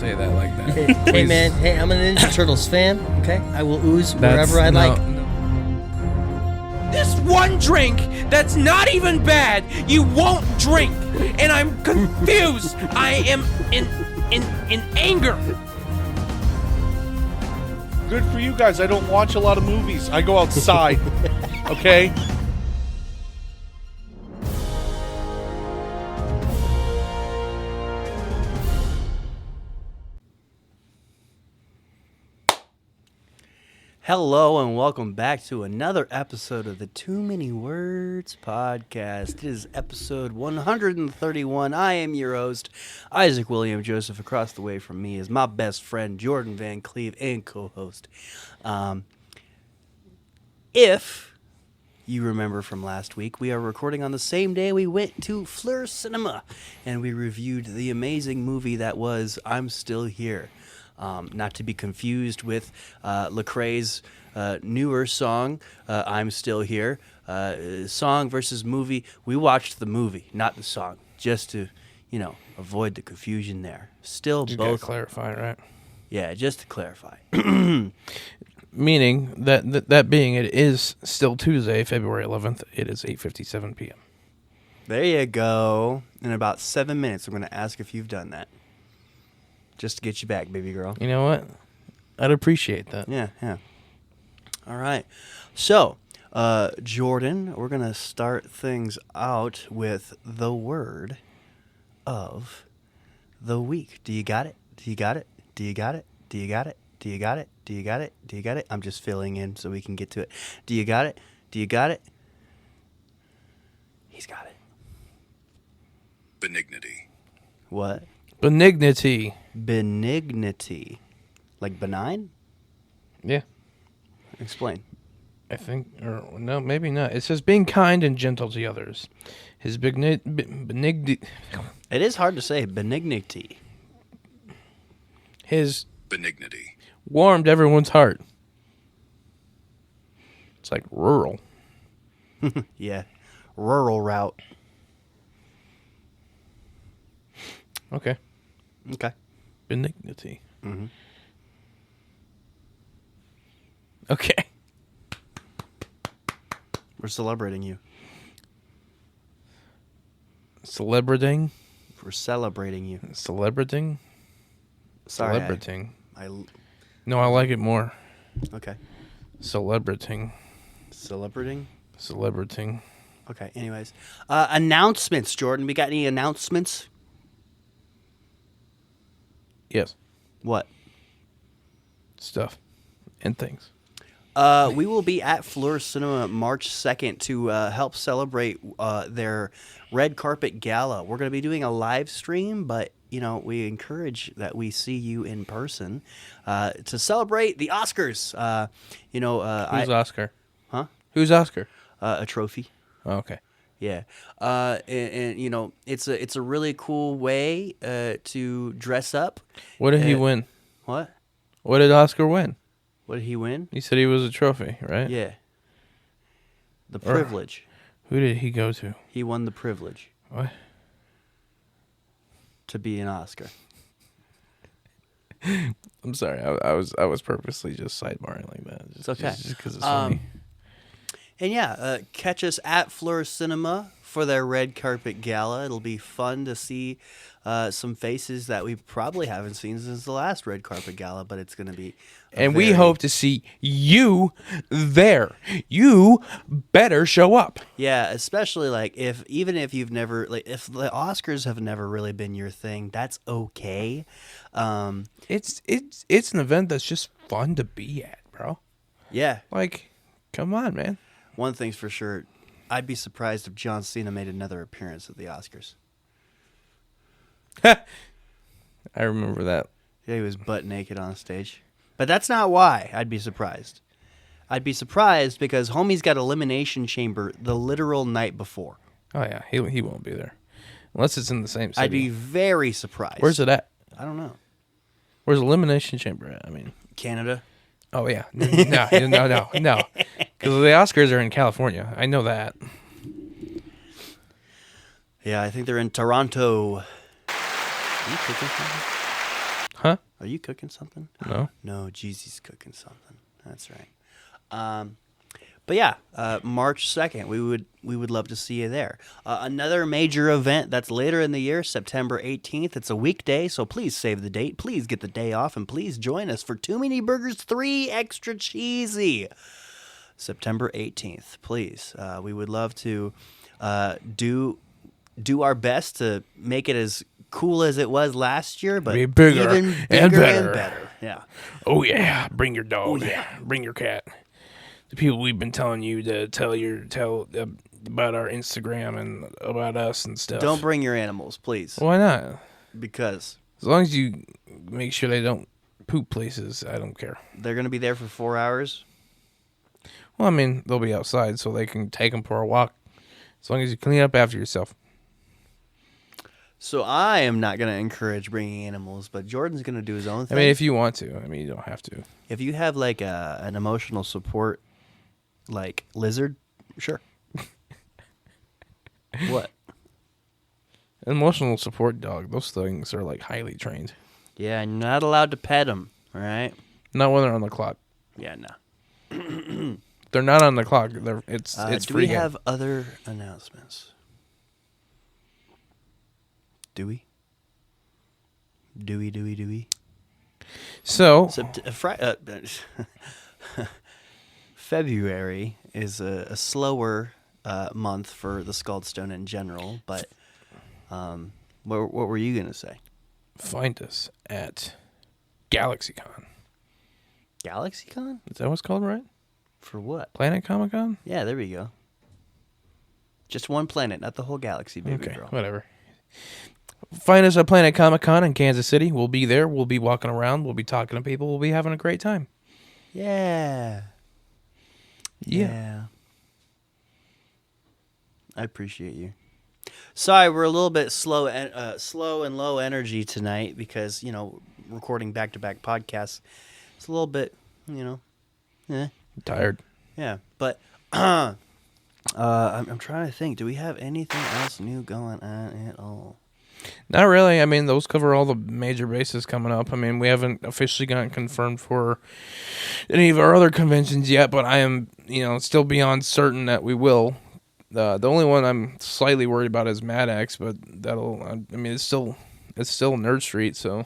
say that like that. Hey, man. Hey, I'm a Ninja Turtles fan. Okay, I will ooze wherever I like. This one drink that's not even bad, you won't drink, and I'm confused. I am in anger. Good for you guys. I don't watch a lot of movies. I go outside. Okay? Hello and welcome back to another episode of the Too Many Words podcast. It is episode 131. I am your host, Isaac William Joseph. Across the way from me is my best friend, Jordan Van Cleve, and co-host. If you remember from last week, we are recording on the same day we went to Fleur Cinema, and we reviewed the amazing movie that was I'm Still Here. Not to be confused with Lecrae's newer song, I'm Still Here. Song versus movie. We watched the movie, not the song, just to, avoid the confusion there. Still You both. gotta clarify, right? Yeah, just to clarify. Meaning that being it is still Tuesday, February 11th. It is 8:57 p.m. There you go. In about 7 minutes, I'm going to ask if you've done that. Just to get you back, baby girl. You know what? I'd appreciate that. Yeah. All right. So, Jordan, we're going to start things out with the word of the week. Do you got it? Do you got it? Do you got it? Do you got it? Do you got it? Do you got it? Do you got it? I'm just filling in so we can get to it. Do you got it? Do you got it? He's got it. Benignity. What? Benignity. Benignity. Like benign? Yeah, Explain. I think, or no, maybe not. It says being kind and gentle to others. His benignity. It is hard to say. Benignity. His Benignity. warmed everyone's heart. It's like rural. Yeah. Rural route. Okay. Okay. Benignity. Mm-hmm. Okay. We're celebrating you. Celebrating. We're celebrating you. Celebrating. Sorry. Celebrating. I No, I like it more. okay. Celebrating. Celebrating. Celebrating. Okay. Anyways, announcements, Jordan. We got any announcements? Yes. What? Stuff. And things. We will be at Fleur Cinema March 2nd to help celebrate their red carpet gala. We're going to be doing a live stream, but we encourage that we see you in person to celebrate the Oscars. Who's Oscar? Huh? Who's Oscar? A trophy. Oh, okay. Yeah, and it's a really cool way to dress up. What did he win? What? What did Oscar win? What did he win? He said he was a trophy, right? Yeah. The privilege. Who did he go to? He won the privilege What? to be an Oscar. I'm sorry. I was purposely just sidbarring like that. It's okay. Just because it's funny. And yeah, catch us at Fleur Cinema for their red carpet gala. It'll be fun to see some faces that we probably haven't seen since the last red carpet gala, but it's going to be And we hope to see you there. You better show up. Yeah, especially even if you've never if the Oscars have never really been your thing, that's okay. It's an event that's just fun to be at, bro. Yeah. Like, come on, man. One thing's for sure, I'd be surprised if John Cena made another appearance at the Oscars. I remember that. Yeah, he was butt naked on stage. But that's not why I'd be surprised. I'd be surprised because homie's got Elimination Chamber the literal night before. Oh yeah, he won't be there unless it's in the same city. I'd be very surprised. Where's it at? I don't know. Where's Elimination Chamber at? I mean, Canada. oh yeah, no, because the Oscars are in California. I know that. Yeah, I think they're in Toronto. Are you cooking something? Huh? Are you cooking something? No. No, Jeezy's cooking something. That's right. But yeah, March 2nd, we would love to see you there. Another major event that's later in the year, September 18th. It's a weekday, so please save the date. Please get the day off, and please join us for Too Many Burgers 3 Extra Cheesy. September 18th, please. We would love to do our best to make it as cool as it was last year, but Be bigger even and bigger better. Yeah. Oh yeah, bring your dog. Oh, yeah. Bring your cat. The people we've been telling you to tell about our Instagram and about us and stuff. Don't bring your animals, please, Why not? because As long as you make sure they don't poop places, I don't care. they're going to be there for 4 hours. Well, I mean, they'll be outside, so they can take them for a walk. As long as you clean up after yourself. So I am not going to encourage bringing animals, but Jordan's going to do his own I thing. mean, if you want to. I mean, you don't have to. If you have like an emotional support, like lizard, sure. What? An emotional support dog, those things are like highly trained. Yeah, you're not allowed to pet them, all right? Not when they're on the clock. Yeah, no. They're not on the clock. It's do free we game. have other announcements? Do we? Do we? So, February is a slower month for the Scaldstone in general, but what were you going to say? find us at GalaxyCon. GalaxyCon? Is that what's called, right? For what? Planet Comic Con? Yeah, there we go. Just one planet, not the whole galaxy, baby Okay, girl. whatever. Find us at Planet Comic Con in Kansas City. We'll be there. We'll be walking around. We'll be talking to people. We'll be having a great time. Yeah. Yeah. I appreciate you. Sorry, we're a little bit slow and low energy tonight because, recording back-to-back podcasts. It's a little bit, Tired. yeah. But I'm trying to think. Do we have anything else new going on at all? Not really. I mean, those cover all the major bases coming up. I mean, we haven't officially gotten confirmed for any of our other conventions yet, but I am, still beyond certain that we will. The only one I'm slightly worried about is Mad X, but it's still Nerd Street, so.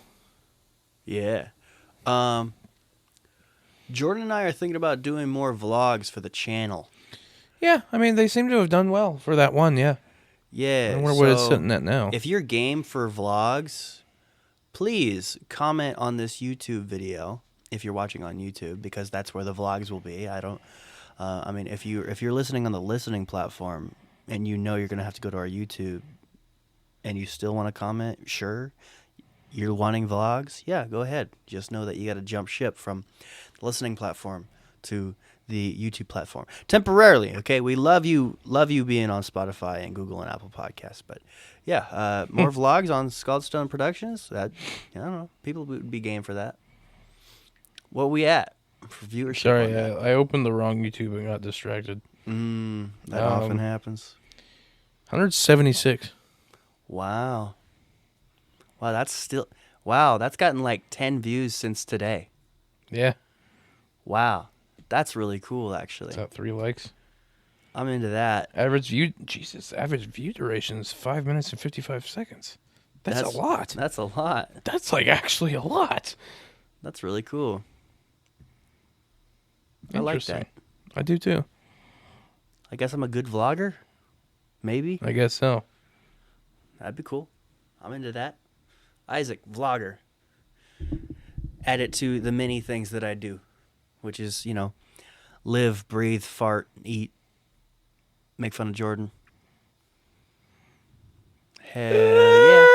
Yeah. Jordan and I are thinking about doing more vlogs for the channel. Yeah, I mean, they seem to have done well for that one, yeah. Yeah. I wonder what it's sitting at now. If you're game for vlogs, please comment on this YouTube video if you're watching on YouTube, because that's where the vlogs will be. If you're listening on the listening platform and you're going to have to go to our YouTube and you still want to comment, sure. You're wanting vlogs? Yeah, go ahead. Just know that you got to jump ship from the listening platform to the YouTube platform temporarily. Okay, we love you being on Spotify and Google and Apple Podcasts, but yeah, more vlogs on Scaldstone Productions. That, I don't know, people would be game for that. What we at for viewership? Sorry, on that? I opened the wrong YouTube and got distracted. That often happens. 176. Wow, that's gotten like 10 views since today. Yeah, Wow, that's really cool, actually. it's got 3 likes. I'm into that. Average view duration is 5 minutes and 55 seconds. That's a lot. That's a lot. That's like actually a lot. That's really cool. I like that. Interesting. I do too. I guess I'm a good vlogger. Maybe. I guess so. That'd be cool. I'm into that. Isaac, vlogger. Add it to the many things that I do, which is, live, breathe, fart, eat, make fun of Jordan. Hell yeah.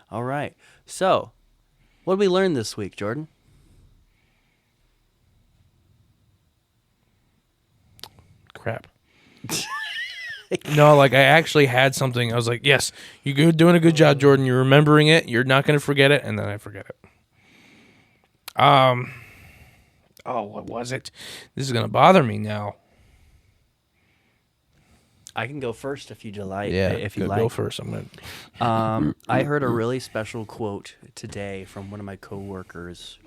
All right. So, what did we learn this week, Jordan? Crap. No, like I actually had something. I was like, yes, you're doing a good job, Jordan. You're remembering it. You're not going to forget it. And then I forget it. What was it? This is going to bother me now. I can go first if you like. Yeah, if you go, like. go first. I'm gonna. I heard a really special quote today from one of my coworkers.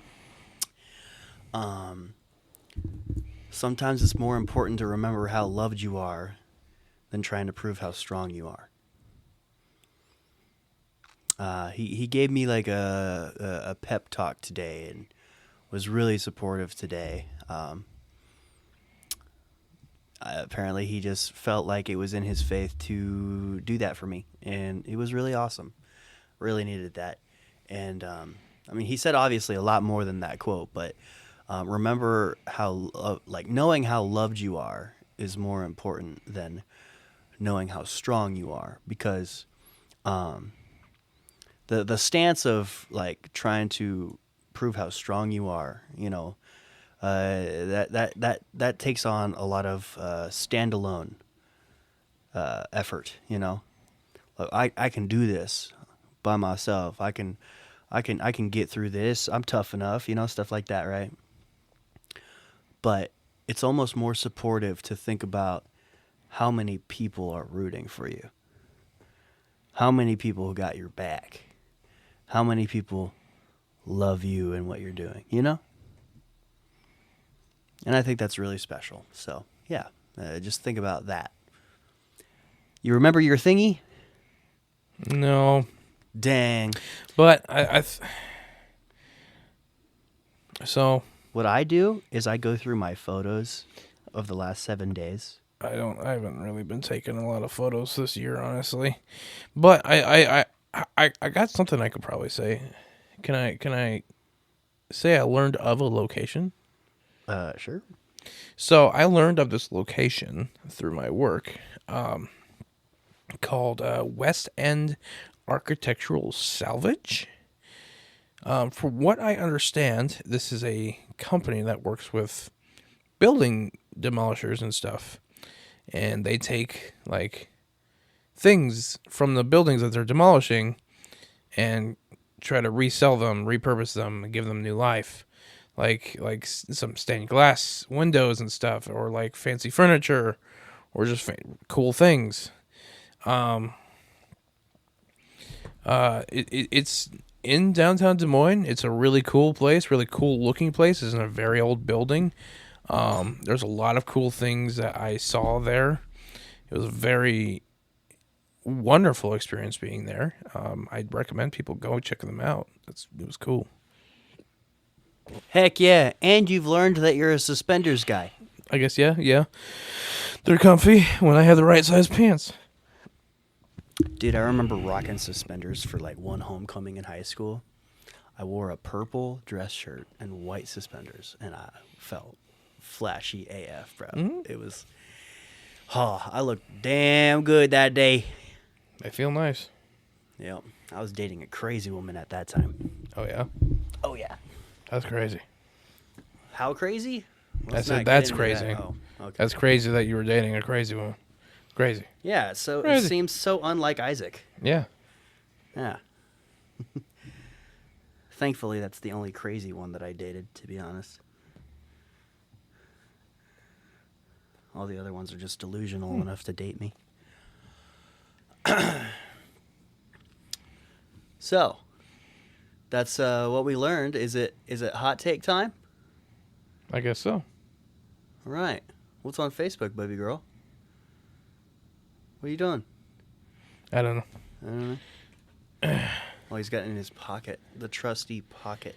Sometimes it's more important to remember how loved you are than trying to prove how strong you are. He gave me like a pep talk today and was really supportive today. Apparently he just felt like it was in his faith to do that for me, and it was really awesome. Really needed that. And I mean, he said obviously a lot more than that quote, but remember how like knowing how loved you are is more important than knowing how strong you are, because the stance of like trying to prove how strong you are, you know, that takes on a lot of standalone effort. You know, look, I can do this by myself. I can get through this. I'm tough enough. You know, stuff like that, right? But it's almost more supportive to think about how many people are rooting for you. How many people got your back? How many people love you and what you're doing? You know? And I think that's really special. So, yeah, just think about that. You remember your thingy? No, Dang. but so What I do is I go through my photos of the last 7 days. I haven't really been taking a lot of photos this year, honestly. But I got something I could probably say. Can I say I learned of a location? Sure. So I learned of this location through my work, called West End Architectural Salvage. From what I understand, this is a company that works with building demolishers and stuff, and they take like things from the buildings that they're demolishing and try to resell them, repurpose them, and give them new life. Like some stained glass windows and stuff, or like fancy furniture, or just cool things. It's in downtown Des Moines. It's a really cool place, really cool looking place. It's in a very old building. There's a lot of cool things that I saw there. It was a very wonderful experience being there. I'd recommend people go check them out. It was cool. Heck yeah. And you've learned that you're a suspenders guy. I guess, yeah. They're comfy when I have the right size pants. Dude, I remember rocking suspenders for like one homecoming in high school. I wore a purple dress shirt and white suspenders, and I felt flashy AF, bro. It was, I looked damn good that day. They feel nice. Yep. I was dating a crazy woman at that time. Oh, yeah? Oh, yeah. That's crazy. How crazy? I said that's crazy. That. Oh, okay. That's crazy that you were dating a crazy woman. Crazy. Yeah, so Crazy. it seems so unlike Isaac. Yeah. Yeah. Thankfully, that's the only crazy one that I dated, to be honest. All the other ones are just delusional enough to date me. So, that's what we learned. Is it hot take time? I guess so. All right. What's on Facebook, baby girl? What are you doing? I don't know. I don't know. Oh, he's got it in his pocket. The trusty pocket.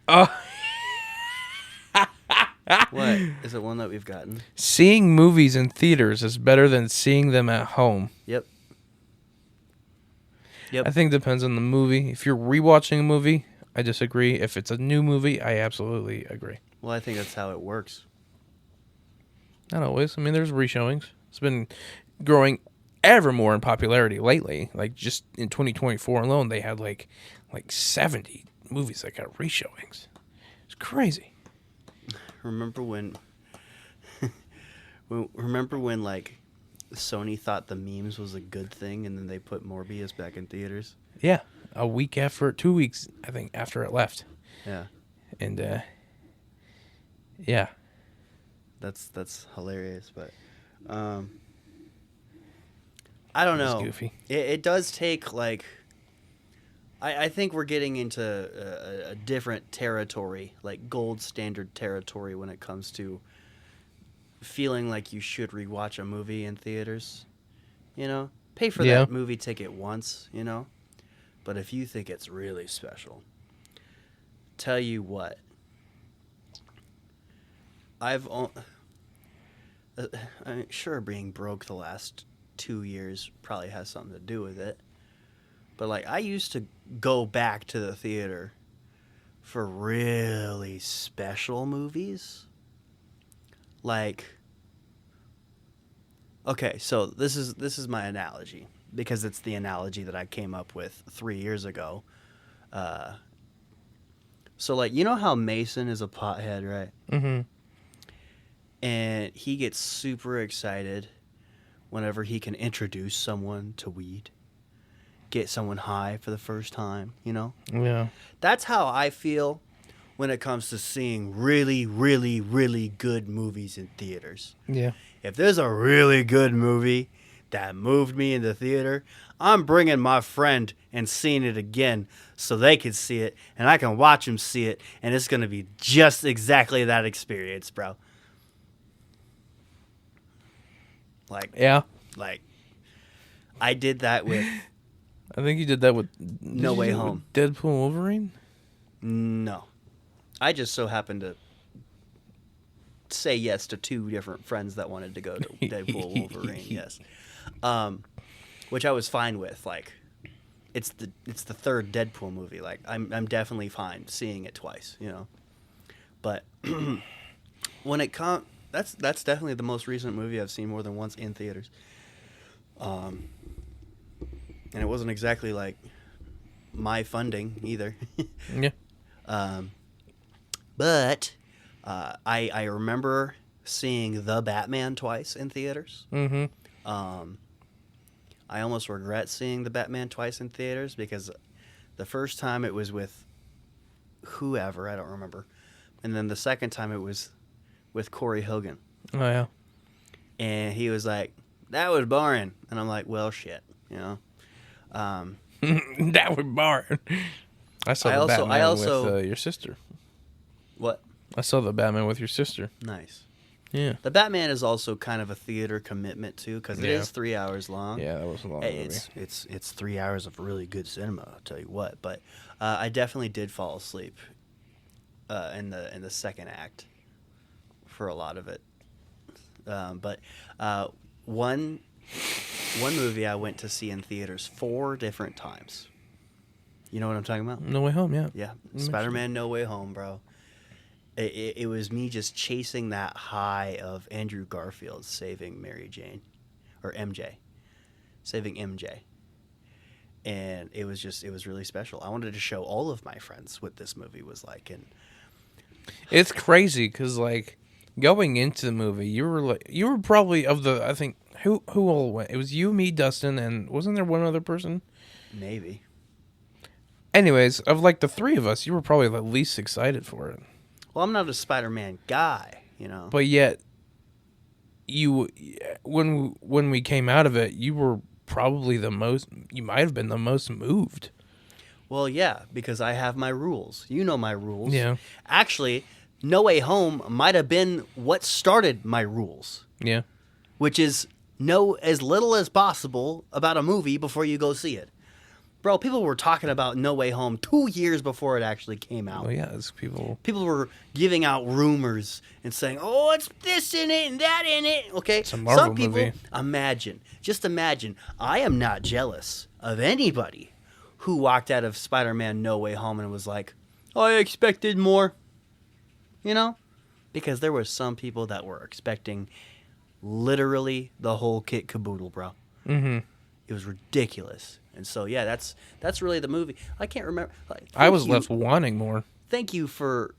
Oh. What? Is it one that we've gotten? Seeing movies in theaters is better than seeing them at home. Yep. I think it depends on the movie. If you're rewatching a movie, I disagree. If it's a new movie, I absolutely agree. Well, I think that's how it works. Not always. I mean, there's reshowings. It's been growing ever more in popularity lately. Like just in 2024 alone, they had like 70 movies that got reshowings. It's crazy. Remember when like Sony thought the memes was a good thing, and then they put Morbius back in theaters? Yeah, a week after, 2 weeks, I think, after it left. Yeah. And yeah. That's hilarious, but I don't It was know. goofy. It does take like. I think we're getting into a different territory, like gold standard territory, when it comes to feeling like you should rewatch a movie in theaters. You know, pay for Yeah. that movie ticket once. You know, but if you think it's really special, tell you what. I mean, sure, being broke the last 2 years probably has something to do with it. But, like, I used to go back to the theater for really special movies. Like, okay, so this is my analogy, because it's the analogy that I came up with 3 years ago. So, like, you know how Mason is a pothead, right? Mm-hmm. And he gets super excited whenever he can introduce someone to weed, get someone high for the first time, you know? Yeah. That's how I feel when it comes to seeing really, really, really good movies in theaters. Yeah. If there's a really good movie that moved me in the theater, I'm bringing my friend and seeing it again so they can see it, and I can watch them see it, and it's going to be just exactly that experience, bro. Yeah. Like, I did that with I think you did that with No Way Home. Deadpool Wolverine? No. I just so happened to say yes to 2 different friends that wanted to go to Deadpool Wolverine, yes. Which I was fine with. Like, it's the third Deadpool movie. Like, I'm definitely fine seeing it twice, you know. But when it comes, that's definitely the most recent movie I've seen more than once in theaters. And it wasn't exactly like my funding either. Yeah. But I remember seeing The Batman twice in theaters. Mm-hmm. I almost regret seeing The Batman twice in theaters, because the first time it was with whoever, I don't remember. And then the second time it was with Corey Hogan. Oh, yeah. And he was like, that was boring. And I'm like, well, shit, you know. That was boring. I saw the Batman with your sister. What? I saw the Batman with your sister. Nice. Yeah. The Batman is also kind of a theater commitment too, because it Yeah. is 3 hours long. Yeah, that was a long movie. It's 3 hours of really good cinema, I'll tell you what. But I definitely did fall asleep in the second act for a lot of it. But one movie I went to see in theaters 4 different times. You know what I'm talking about? No Way Home, yeah. Yeah, You Spider-Man No Way Home, bro. It was me just chasing that high of Andrew Garfield saving Mary Jane, or MJ, saving MJ. And it was really special. I wanted to show all of my friends what this movie was like. And It's crazy because, like, going into the movie, you were probably of the, I think, who all went? It was you, me, Dustin, and wasn't there one other person? maybe. Anyways, of like the 3 of us, you were probably the least excited for it. Well, I'm not a Spider-Man guy, you know. But yet, when we came out of it, you were probably you might have been the most moved. Well, yeah, because I have my rules. You know my rules. Yeah. Actually, No Way Home might have been what started my rules, Yeah. which is know as little as possible about a movie before you go see it. Bro, people were talking about No Way Home 2 years before it actually came out. Well, yeah, it's people. People were giving out rumors and saying, "Oh, it's this in it and that in it." Okay, It's a Marvel some people movie. just imagine. I am not jealous of anybody who walked out of Spider-Man No Way Home and was like, "I expected more," you know, because there were some people that were expecting literally the whole kit caboodle, bro. Mm-hmm. It was ridiculous. And so, yeah, that's really the movie. I can't remember. Like, I was thank you- left wanting more. Thank you for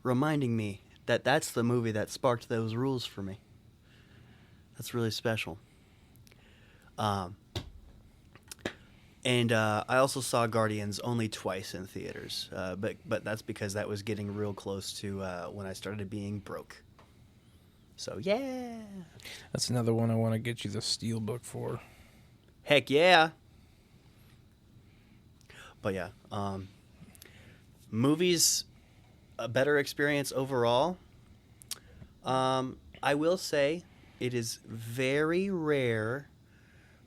reminding me that that's the movie that sparked those rules for me. That's really special. And I also saw Guardians only twice in theaters, but that's because that was getting real close to when I started being broke. So yeah. That's another one I want to get you the Steelbook for. Heck yeah. But yeah, movies, a better experience overall. I will say it is very rare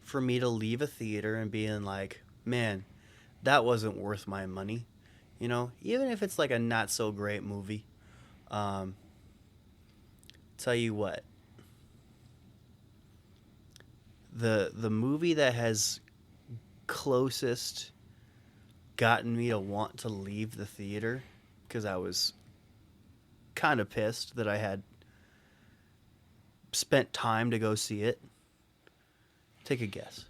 for me to leave a theater and being like, man, that wasn't worth my money. You know, even if it's like a not so great movie. Tell you what, the movie that has closest gotten me to want to leave the theater, because I was kind of pissed that I had spent time to go see it. Take a guess.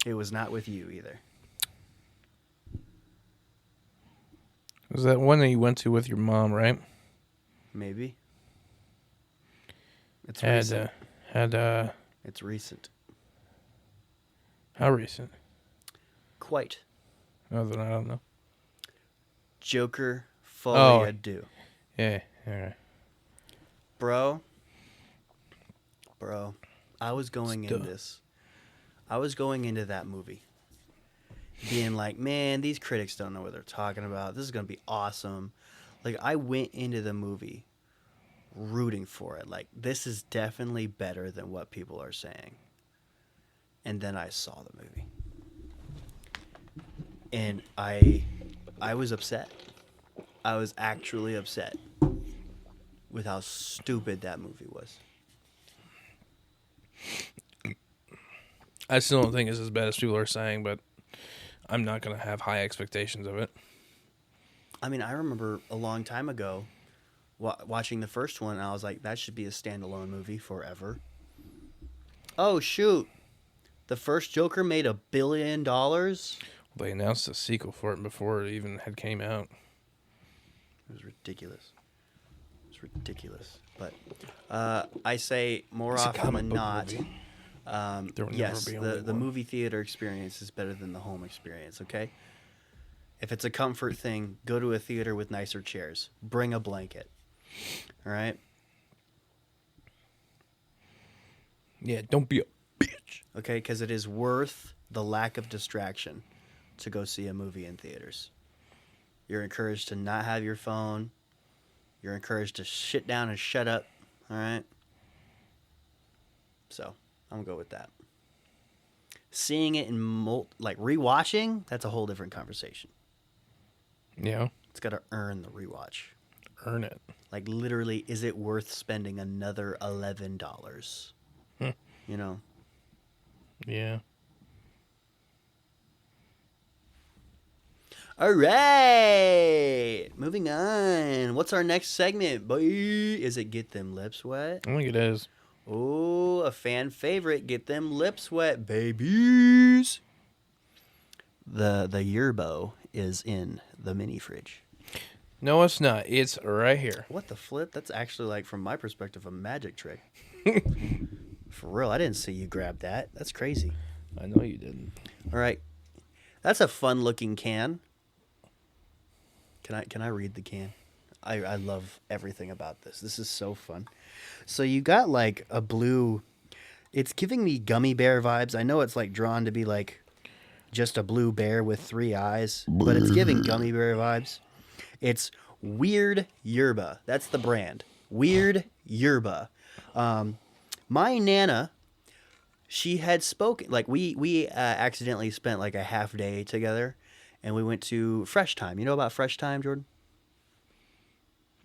It was not with you either. Was that one that you went to with your mom, right? Maybe. It's recent. It's recent. How recent? Quite. Oh, then I don't know. Joker Folie à Deux. Yeah, all right. Bro, I was going into that movie being like, man, these critics don't know what they're talking about. This is going to be awesome. Like, I went into the movie rooting for it. Like, this is definitely better than what people are saying. And then I saw the movie. And I was upset. I was actually upset with how stupid that movie was. I still don't think it's as bad as people are saying, but I'm not going to have high expectations of it. I mean, I remember a long time ago watching the first one, and I was like, that should be a standalone movie forever. Oh, shoot. The first Joker made $1 billion? They announced a sequel for it before it even had came out. It was ridiculous. But I say more often than not, yes, the movie theater experience is better than the home experience, okay? If it's a comfort thing, go to a theater with nicer chairs. Bring a blanket. All right? Yeah, don't be a bitch. Okay, because it is worth the lack of distraction to go see a movie in theaters. You're encouraged to not have your phone. You're encouraged to sit down and shut up. All right? So, I'm going to go with that. Seeing it in, rewatching, that's a whole different conversation. Yeah. It's got to earn the rewatch. Earn it. Like, literally, is it worth spending another $11? You know? Yeah. All right. Moving on. What's our next segment, boy? Is it Get Them Lips Wet? I think it is. Oh, a fan favorite. Get them lips wet, babies. The yerbo is in the mini fridge. No, it's not. It's right here. What the flip? That's actually, like, from my perspective, a magic trick. For real, I didn't see you grab that. That's crazy. I know you didn't. All right. That's a fun-looking can. Can I read the can? I love everything about this. This is so fun. So you got like a blue. It's giving me gummy bear vibes. I know it's like drawn to be like just a blue bear with 3 eyes, but it's giving gummy bear vibes. It's Weird Yerba. That's the brand. Weird Yerba. My Nana, she had spoken, like we accidentally spent like a half day together, and we went to Fresh Time. You know about Fresh Time, Jordan?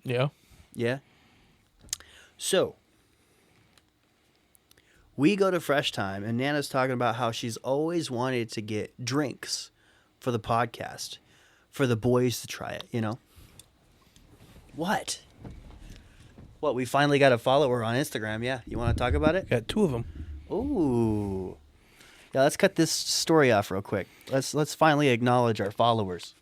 Yeah. Yeah. So, we go to Fresh Time, and Nana's talking about how she's always wanted to get drinks for the podcast, for the boys to try it, you know? What? What, we finally got a follower on Instagram, yeah. You want to talk about it? Got 2 of them. Ooh. Yeah, let's cut this story off real quick. Let's finally acknowledge our followers.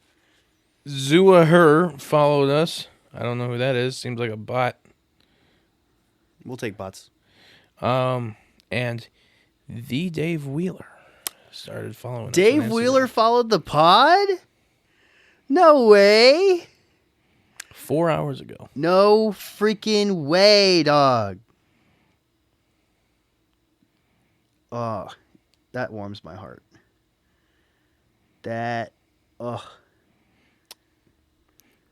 Zua Her followed us. I don't know who that is. Seems like a bot. We'll take bots. And the Dave Wheeler started following us. Dave Wheeler followed the pod? No way. 4 hours ago. No freaking way, dog. Oh, that warms my heart.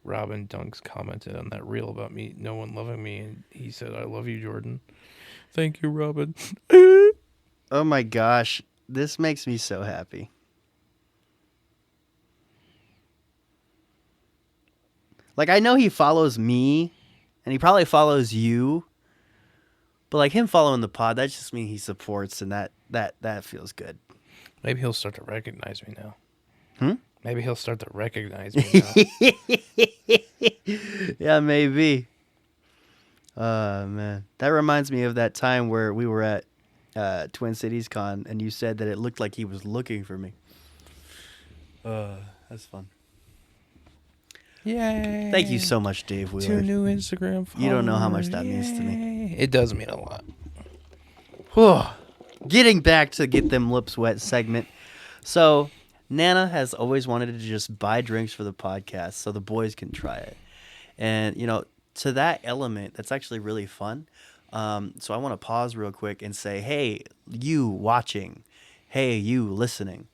Robin Dunks commented on that reel about me, no one loving me, and he said, "I love you, Jordan." Thank you, Robin. Oh my gosh, this makes me so happy. Like, I know he follows me, and he probably follows you, but like him following the pod, that just means he supports, and that feels good. Maybe he'll start to recognize me now. Hmm? Maybe he'll start to recognize me now. Yeah, maybe. Man, that reminds me of that time where we were at Twin Cities Con, and you said that it looked like he was looking for me. That's fun. Yay. Thank you so much, Dave Wheeler. 2 new Instagram followers. You don't know how much that means to me. It does mean a lot. Whew. Getting back to Get Them Lips Wet segment. So, Nana has always wanted to just buy drinks for the podcast so the boys can try it. And, you know, to that element, that's actually really fun. So I want to pause real quick and say, hey, you watching, hey, you listening,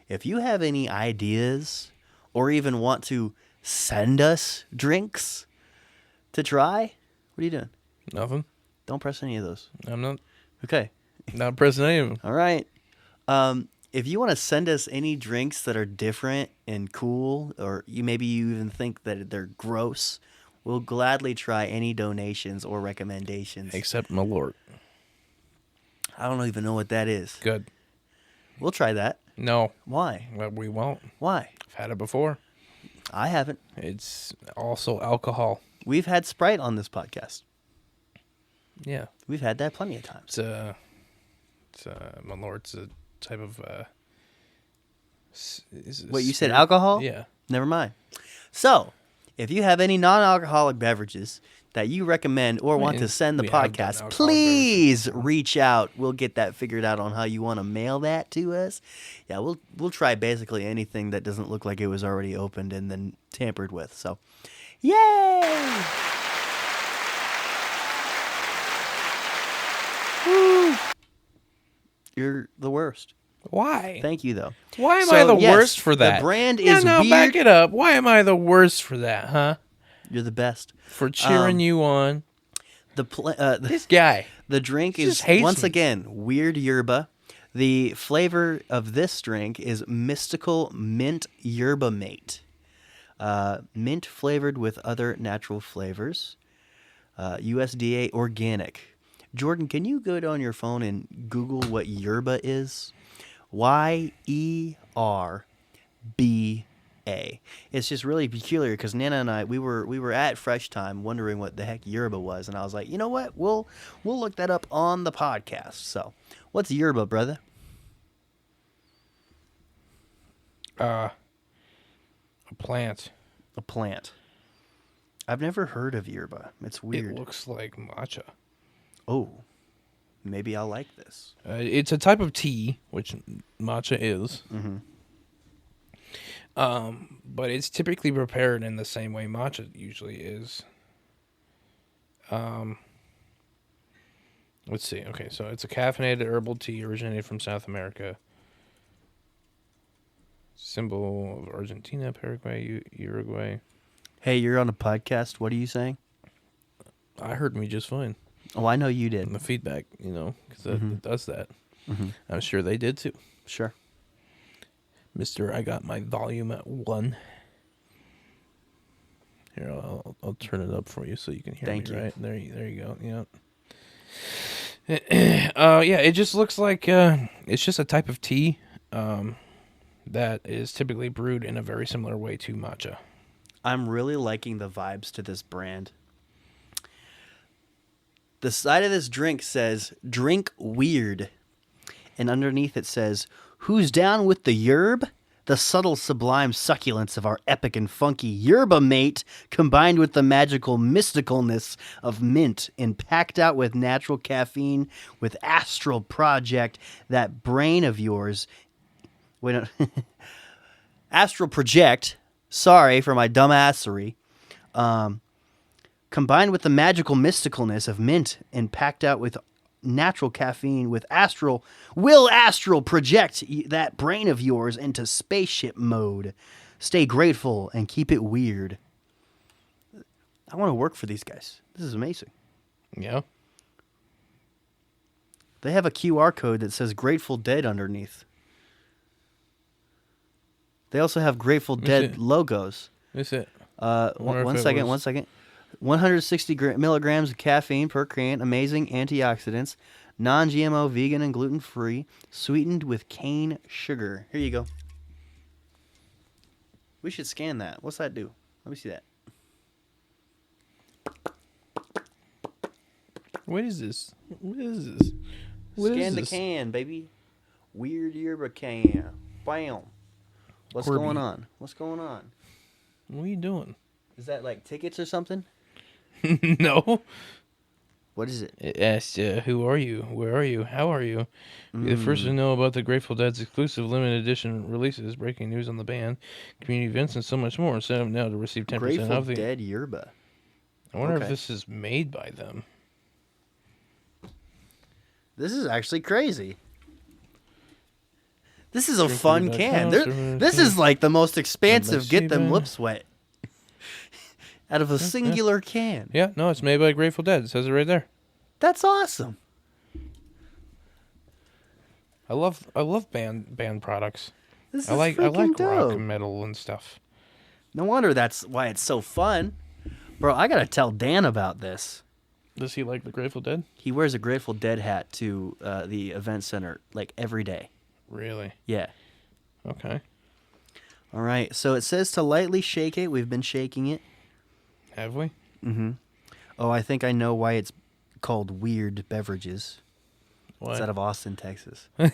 if you have any ideas or even want to send us drinks to try, what are you doing? Nothing. Don't press any of those. I'm Okay. not pressing any of them. All right. If you want to send us any drinks that are different and cool, or maybe you even think that they're gross, we'll gladly try any donations or recommendations. Except Malort. I don't even know what that is. Good. We'll try that. No. Why? Well, we won't. Why? I've had it before. I haven't. It's also alcohol. We've had Sprite on this podcast. Yeah. We've had that plenty of times. Malort's a type of What, you said alcohol? Yeah. Never mind. So, if you have any non-alcoholic beverages that you recommend or want to send the we have done podcast, alcoholic please reach out. We'll get that figured out on how you want to mail that to us. Yeah, we'll try basically anything that doesn't look like it was already opened and then tampered with. So, yay! Woo! You're the worst. Why? Thank you, though. Why am So, I the yes, worst for that? The brand No, is no, weird. back it up. Why am I the worst for that, huh? You're the best. For cheering you on. This Guy. The drink He is, just hates once me. again, weird yerba. The flavor of this drink is Mystical Mint Yerba Mate. Mint flavored with other natural flavors. USDA organic. Jordan, can you go on your phone and Google what yerba is? YERBA. It's just really peculiar because Nana and I we were at Fresh Time wondering what the heck yerba was, and I was like, you know what? We'll look that up on the podcast. So, what's yerba, brother? A plant. A plant. I've never heard of yerba. It's weird. It looks like matcha. Oh, maybe I'll like this. It's a type of tea, which matcha is. Mm-hmm. But it's typically prepared in the same way matcha usually is. Let's see. Okay, so it's a caffeinated herbal tea originated from South America. Symbol of Argentina, Paraguay, Uruguay. Hey, you're on a podcast. What are you saying? I heard me just fine. Oh, I know you did. And the feedback, because it does that. Mm-hmm. I'm sure they did too. Sure. Mister, I got my volume at 1. Here, I'll turn it up for you so you can hear Thank me. you. Right there, you go. Yeah. Yeah. It just looks like it's just a type of tea that is typically brewed in a very similar way to matcha. I'm really liking the vibes to this brand. The side of this drink says, drink weird. And underneath it says, who's down with the yerb? The subtle, sublime succulence of our epic and funky yerba mate, combined with the magical mysticalness of mint and packed out with natural caffeine with Astral Project, that brain of yours. Wait, no. Astral Project, sorry for my dumbassery. Combined with the magical mysticalness of mint and packed out with natural caffeine with Astral, will Astral project that brain of yours into spaceship mode. Stay grateful and keep it weird. I want to work for these guys. This is amazing. Yeah. They have a QR code that says Grateful Dead underneath. They also have Grateful Dead logos. Is it? One second. 160 milligrams of caffeine per can. Amazing antioxidants. Non-GMO, vegan, and gluten-free. Sweetened with cane sugar. Here you go. We should scan that. What's that do? Let me see that. What is this? What is this? Scan the can, baby. Weird yerba can. Bam. What's Corby. going on? What's going on? What are you doing? Is that like tickets or something? No. What is it? It asks, who are you? Where are you? How are you? Be the first to know about the Grateful Dead's exclusive limited edition releases, breaking news on the band, community events, and so much more. Sign up now to receive 10% Grateful off the... Dead yerba. I wonder Okay. if this is made by them. This is actually crazy. This is a Drink fun with can. that This is like the most expansive Let's Get see, Them man. Lips Wet out of a singular can. Yeah, no, it's made by Grateful Dead. It says it right there. That's awesome. I love band products. This I is like freaking rock dope. and metal and stuff. No wonder that's why it's so fun. Bro, I gotta tell Dan about this. Does he like the Grateful Dead? He wears a Grateful Dead hat to the event center like every day. Really? Yeah. Okay. All right. So it says to lightly shake it. We've been shaking it. Have we? Oh, I think I know why it's called Weird Beverages. What? It's out of Austin, Texas. I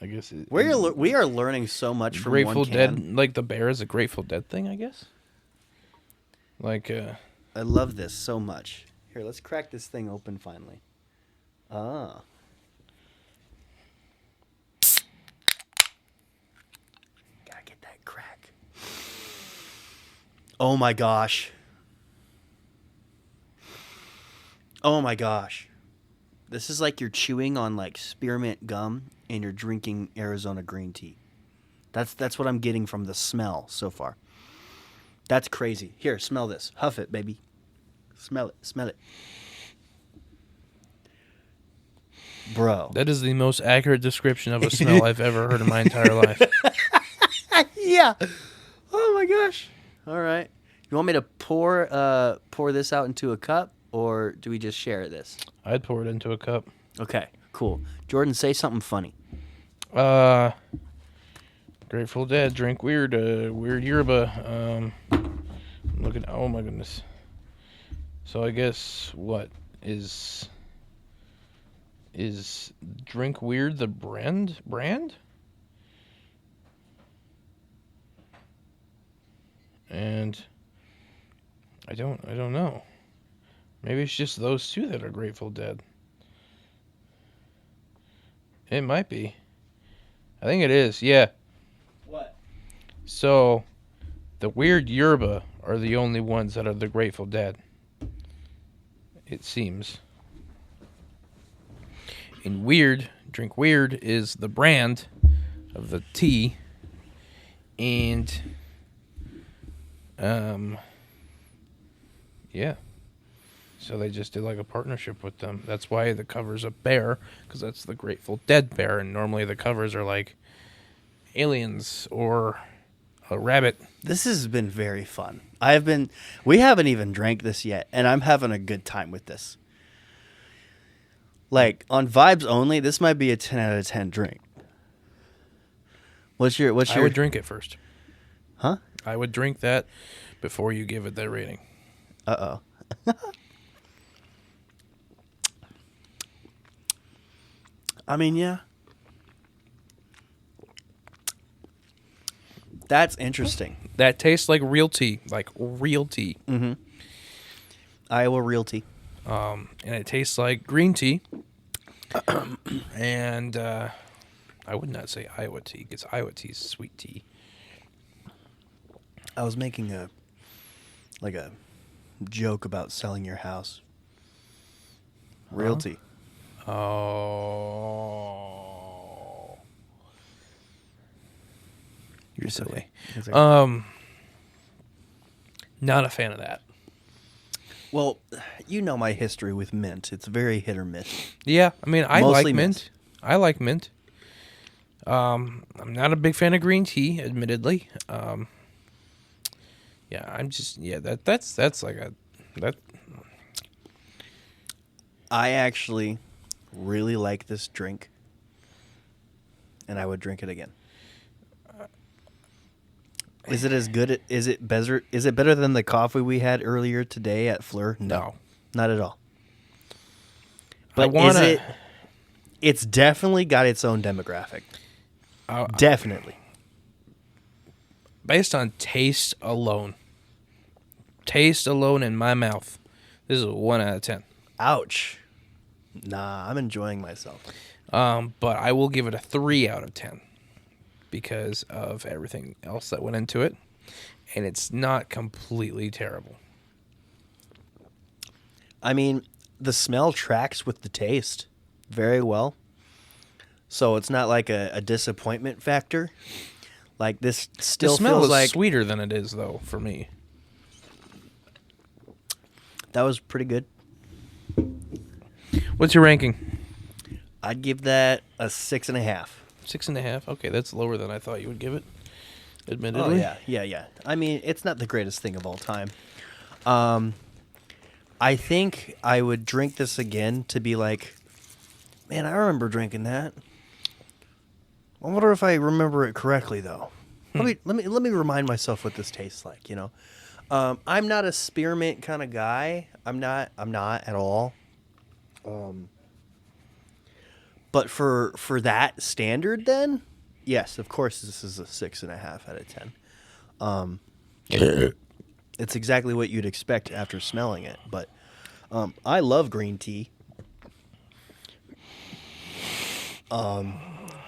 guess We are learning so much from Grateful one can. Dead, like the bear is a Grateful Dead thing, I guess. Like, I love this so much. Here, let's crack this thing open finally. Ah. Gotta get that crack. Oh my gosh. Oh my gosh. This is like you're chewing on like spearmint gum and you're drinking Arizona green tea. That's what I'm getting from the smell so far. That's crazy. Here, smell this. Huff it, baby. Smell it. Smell it. Bro. that is the most accurate description of a smell I've ever heard in my entire life. Yeah. Oh my gosh. All right. You want me to pour this out into a cup, or do we just share this? I'd pour it into a cup. Okay, cool. Jordan, say something funny. Grateful Dead, drink weird, weird yerba. Look at, oh my goodness. So I guess what is Drink Weird the brand? And I don't know. Maybe it's just those two that are Grateful Dead. It might be. I think it is, yeah. What? So, the weird yerba are the only ones that are the Grateful Dead. It seems. And Drink Weird is the brand of the tea. And, yeah. So they just did like a partnership with them. That's why the cover's a bear, because that's the Grateful Dead bear. And normally the covers are like aliens or a rabbit. This has been very fun. We haven't even drank this yet, and I'm having a good time with this. Like, on vibes only, this might be a 10 out of 10 drink. I would drink it first. Huh? I would drink that before you give it that rating. Uh-oh. I mean, yeah. That's interesting. That tastes like real tea. Like real tea. Iowa Realty. And it tastes like green tea. And I would not say Iowa tea, because Iowa tea is sweet tea. I was making a joke about selling your house. Realty. Oh, you're silly. It's okay. Not a fan of that. Well, you know my history with mint. It's very hit or miss. Yeah, I mean, I Mostly like mint. mint. I like mint. I'm not a big fan of green tea, admittedly. Yeah, I'm just that's like that. I actually really like this drink, and I would drink it again. Is it as good? Is it better? Is it better than the coffee we had earlier today at Fleur? No. Not at all. But wanna- is it? It's definitely got its own demographic. Definitely. Based on taste alone in my mouth, this is a 1 out of 10. Ouch. Nah, I'm enjoying myself. But I will give it a 3 out of 10 because of everything else that went into it, and it's not completely terrible. I mean, the smell tracks with the taste very well. So it's not like a disappointment factor. Like this still The smell feels is like sweeter than it is, though, for me. that was pretty good. What's your ranking? I'd give that a 6.5. 6.5. Okay, that's lower than I thought you would give it. Oh Admittedly. yeah. I mean, it's not the greatest thing of all time. I think I would drink this again to be like, man, I remember drinking that. I wonder if I remember it correctly though. Let me remind myself what this tastes like. You know, I'm not a spearmint kind of guy. I'm not at all. But for that standard, then yes, of course, this is a 6.5 out of 10. It's exactly what you'd expect after smelling it. But I love green tea.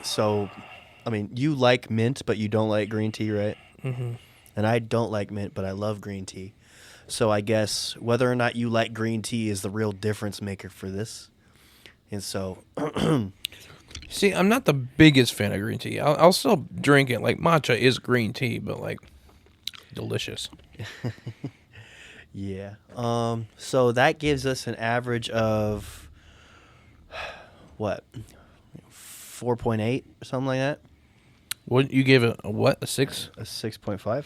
So, I mean, you like mint, but you don't like green tea, right? Mm-hmm. And I don't like mint, but I love green tea. So I guess whether or not you like green tea is the real difference maker for this. And so, See, I'm not the biggest fan of green tea. I'll still drink it. Like, matcha is green tea, but, like, delicious. yeah. So that gives us an average of, what, 4.8 or something like that? What, you gave it a what? A 6? A 6.5?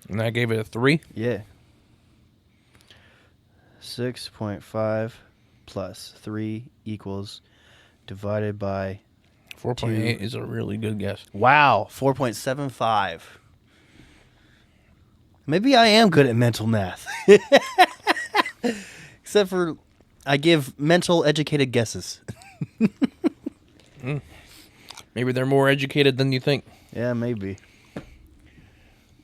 And I gave it a 3? Yeah. 6.5 plus 3 equals divided by 4.8 is a really good guess. wow, 4.75. Maybe I am good at mental math. Except for I give mental educated guesses. Maybe they're more educated than you think. Yeah, maybe.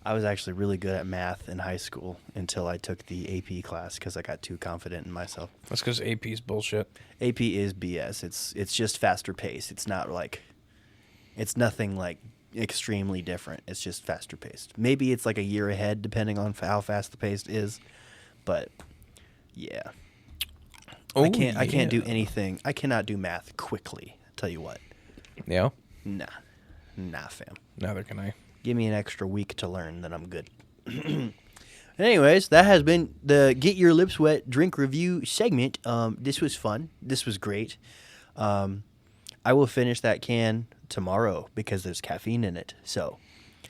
I was actually really good at math in high school until I took the AP class because I got too confident in myself. That's because AP's bullshit. AP is BS. It's just faster paced. It's not like, it's nothing like extremely different. It's just faster paced. Maybe it's like a year ahead depending on how fast the pace is, but yeah. Oh, I can't do yeah. anything. I cannot do math quickly. Tell you what. Yeah? Nah, fam. Neither can I. Give me an extra week to learn, then I'm good. Anyways, that has been the Get Your Lips Wet drink review segment. This was fun. This was great. I will finish that can tomorrow because there's caffeine in it. So,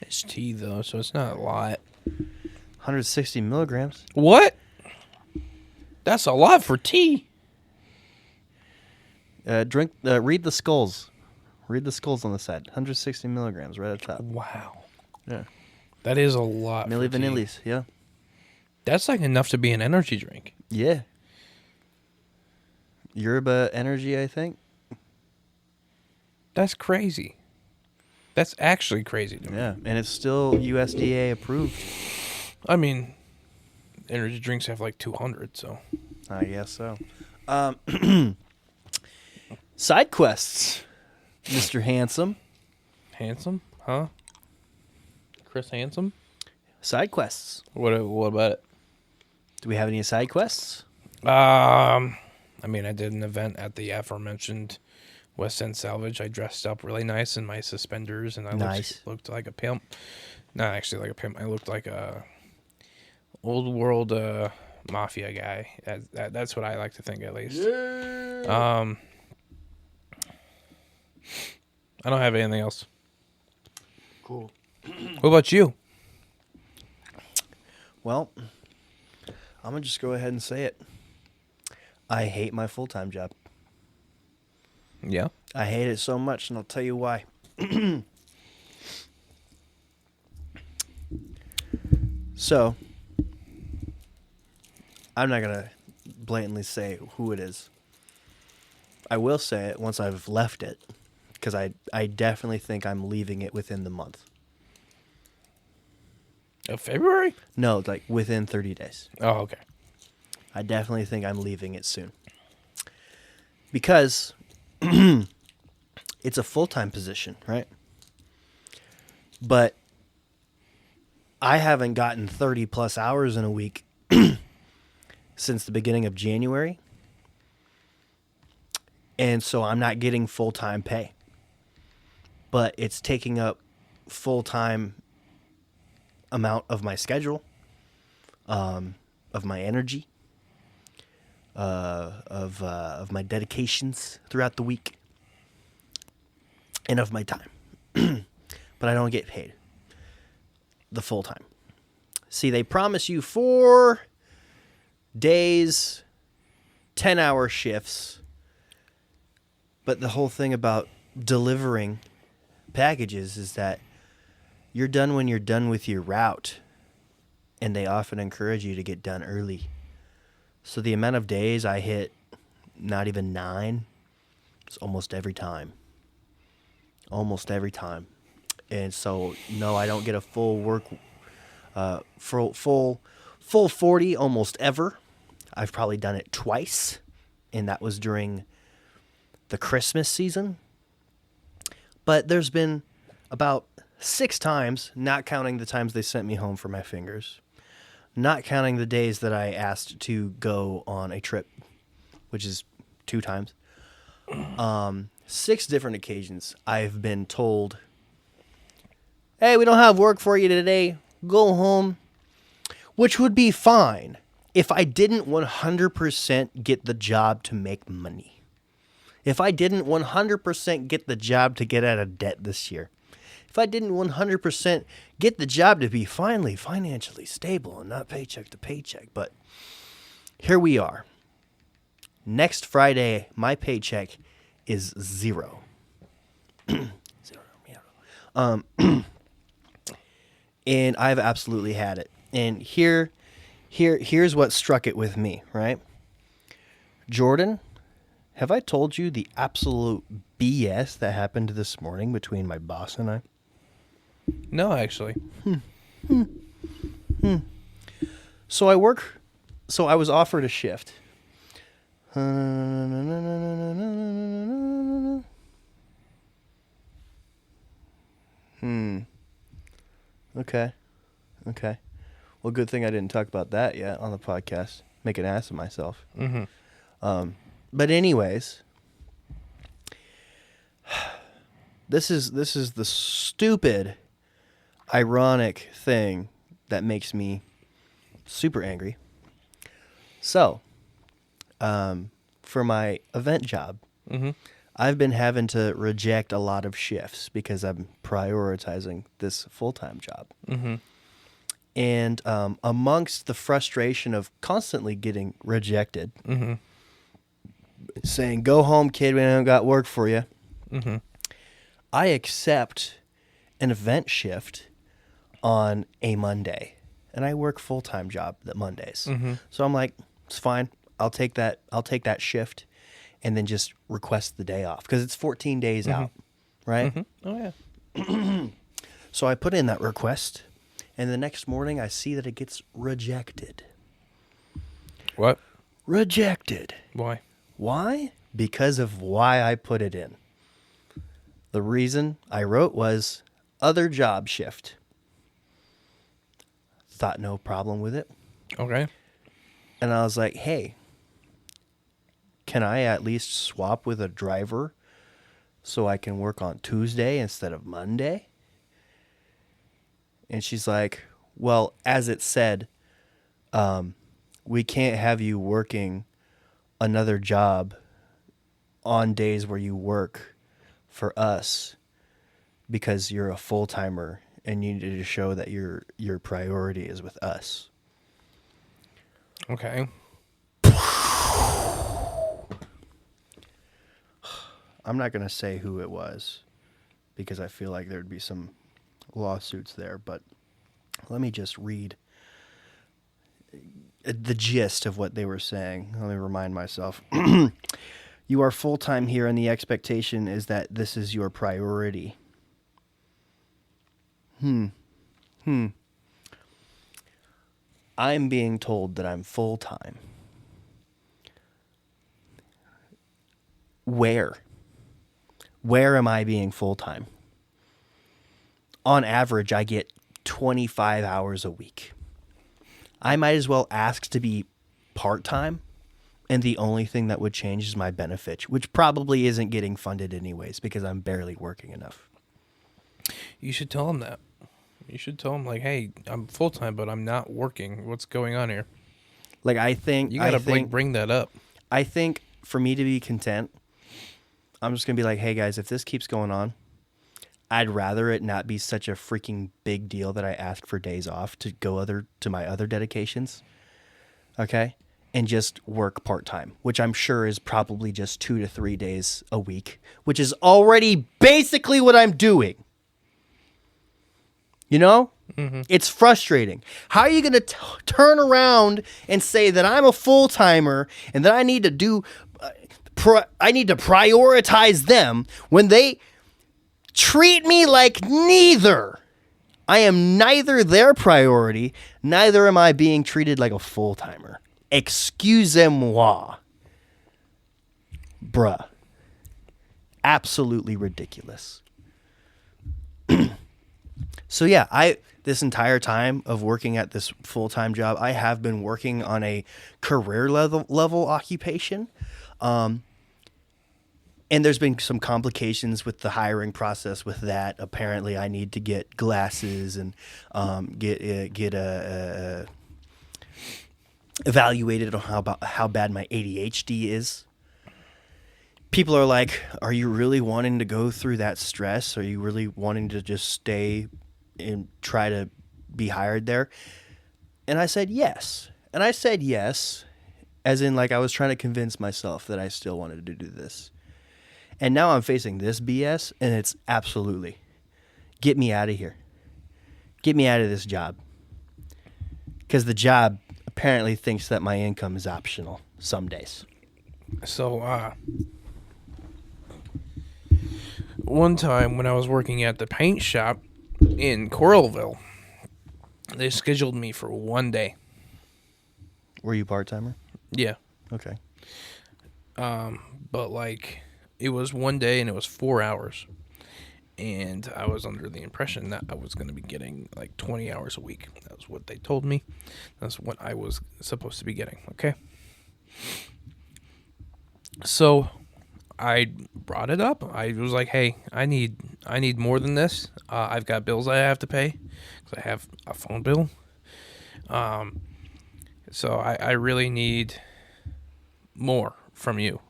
It's tea, though, so it's not a lot. 160 milligrams. What? That's a lot for tea. Read the skulls. Read the skulls on the side. 160 milligrams right at the top. Wow. Yeah. That is a lot Milli for tea. Vanillis. Yeah. That's like enough to be an energy drink. Yeah. Yerba Energy, I think. That's crazy. That's actually crazy to me. Yeah, and it's still USDA approved. I mean, energy drinks have like 200, so. I guess so. Side quests, Mr. Handsome. Handsome? Huh? Chris Handsome? Side quests. What about it? Do we have any side quests? I mean, I did an event at the aforementioned West End Salvage. I dressed up really nice in my suspenders, and I looked like a pimp. Not actually like a pimp. I looked like a old world mafia guy. That's what I like to think, at least. Yeah. I don't have anything else. Cool. What about you? Well, I'm going to just go ahead and say it. I hate my full-time job. Yeah. I hate it so much, and I'll tell you why. So, I'm not going to blatantly say who it is. I will say it once I've left it, because I definitely think I'm leaving it within the month. Of February? No, like within 30 days. Oh, okay. I definitely think I'm leaving it soon. Because it's a full-time position, right? But I haven't gotten 30 plus hours in a week since the beginning of January. And so I'm not getting full-time pay. But it's taking up full-time amount of my schedule, of my energy, of my dedications throughout the week, and of my time. But I don't get paid the full time. See, they promise you 4 days, 10-hour shifts, but the whole thing about delivering packages is that you're done when you're done with your route, and they often encourage you to get done early. So the amount of days I hit not even 9, it's almost every time. Almost every time. And so, no, I don't get a full 40 almost ever. I've probably done it twice, and that was during the Christmas season. But there's been about 6 times, not counting the times they sent me home for my fingers, not counting the days that I asked to go on a trip, which is 2 times. 6 different occasions I've been told, hey, we don't have work for you today. Go home. Which would be fine if I didn't 100% get the job to make money. If I didn't 100% get the job to get out of debt this year. If I didn't 100% get the job to be finally financially stable and not paycheck to paycheck. But here we are. Next Friday, my paycheck is 0. 0. And I've absolutely had it. And here's what struck it with me, right? Jordan, have I told you the absolute BS that happened this morning between my boss and I? No, actually. So I was offered a shift. Okay. Well, good thing I didn't talk about that yet on the podcast. Make an ass of myself. But anyways, this is the stupid, ironic thing that makes me super angry. So, for my event job, I've been having to reject a lot of shifts because I'm prioritizing this full-time job. And amongst the frustration of constantly getting rejected, saying, go home, kid, we don't got work for you, I accept an event shift on a Monday. And I work full-time job that Mondays. So I'm like, it's fine. I'll take that shift and then just request the day off because it's 14 days out, right? Oh, yeah. So I put in that request, and the next morning I see that it gets rejected. What? Rejected. Why? Why? Because of why I put it in. The reason I wrote was other job shift. thought no problem with it. Okay. And I was like, hey, can I at least swap with a driver so I can work on Tuesday instead of Monday? And she's like, well, as it said, we can't have you working another job on days where you work for us because you're a full-timer and you need to show that your priority is with us. Okay. I'm not going to say who it was because I feel like there'd be some lawsuits there, but let me just read the gist of what they were saying. Let me remind myself. You are full-time here and the expectation is that this is your priority. I'm being told that I'm full-time. Where? Where am I being full-time? On average, I get 25 hours a week. I might as well ask to be part-time, and the only thing that would change is my benefit, which probably isn't getting funded anyways because I'm barely working enough. You should tell him that. You should tell him, like, hey, I'm full-time, but I'm not working. What's going on here? Like, I think... You got to bring that up. I think for me to be content, I'm just going to be like, hey, guys, if this keeps going on, I'd rather it not be such a freaking big deal that I ask for days off to go to my other dedications, okay? And just work part-time, which I'm sure is probably just 2 to 3 days a week, which is already basically what I'm doing. You know? Mm-hmm. It's frustrating. How are you going to turn around and say that I'm a full-timer and that I need to do... I need to prioritize them when they treat me like neither. I am neither their priority, neither am I being treated like a full-timer. Excusez-moi. Bruh. Absolutely ridiculous. So yeah, this entire time of working at this full-time job, I have been working on a career level occupation. And there's been some complications with the hiring process with that. Apparently, I need to get glasses and get evaluated on how bad my ADHD is. People are like, are you really wanting to go through that stress? Are you really wanting to just stay and try to be hired there? And I said yes. And I said yes, as in like I was trying to convince myself that I still wanted to do this. And now I'm facing this BS, and it's absolutely, get me out of here. Get me out of this job. Because the job apparently thinks that my income is optional some days. So, one time when I was working at the paint shop in Coralville, they scheduled me for 1 day. Were you part-timer? Yeah. Okay. But like, it was 1 day and it was 4 hours. And I was under the impression that I was going to be getting like 20 hours a week. That was what they told me. That's what I was supposed to be getting. Okay. So I brought it up. I was like, hey, I need more than this. I've got bills I have to pay because I have a phone bill. So I really need more from you.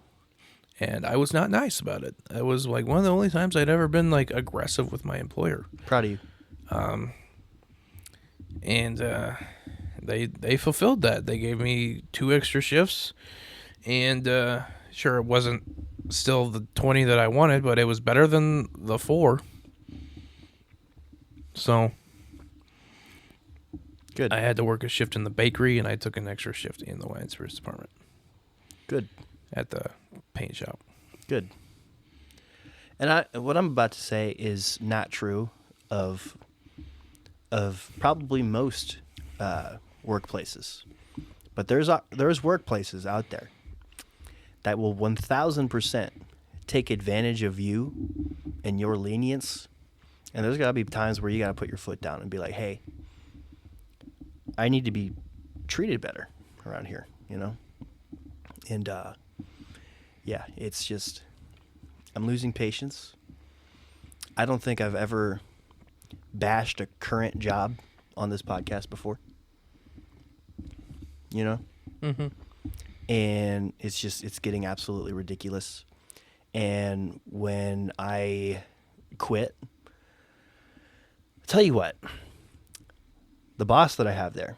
And I was not nice about it. It was like one of the only times I'd ever been like aggressive with my employer. Proud of you. And they fulfilled that. They gave me 2 extra shifts, and sure, it wasn't still the 20 that I wanted, but it was better than the 4. So good. I had to work a shift in the bakery, and I took an extra shift in the wine service department. Good. At the paint shop. Good. And what I'm about to say is not true of probably most workplaces, but there's workplaces out there that will 1,000% take advantage of you and your lenience. And there's got to be times where you got to put your foot down and be like, hey, I need to be treated better around here, you know? And, yeah, it's just, I'm losing patience. I don't think I've ever bashed a current job on this podcast before. You know? Mm-hmm. And it's getting absolutely ridiculous. And when I quit, I'll tell you what, the boss that I have there,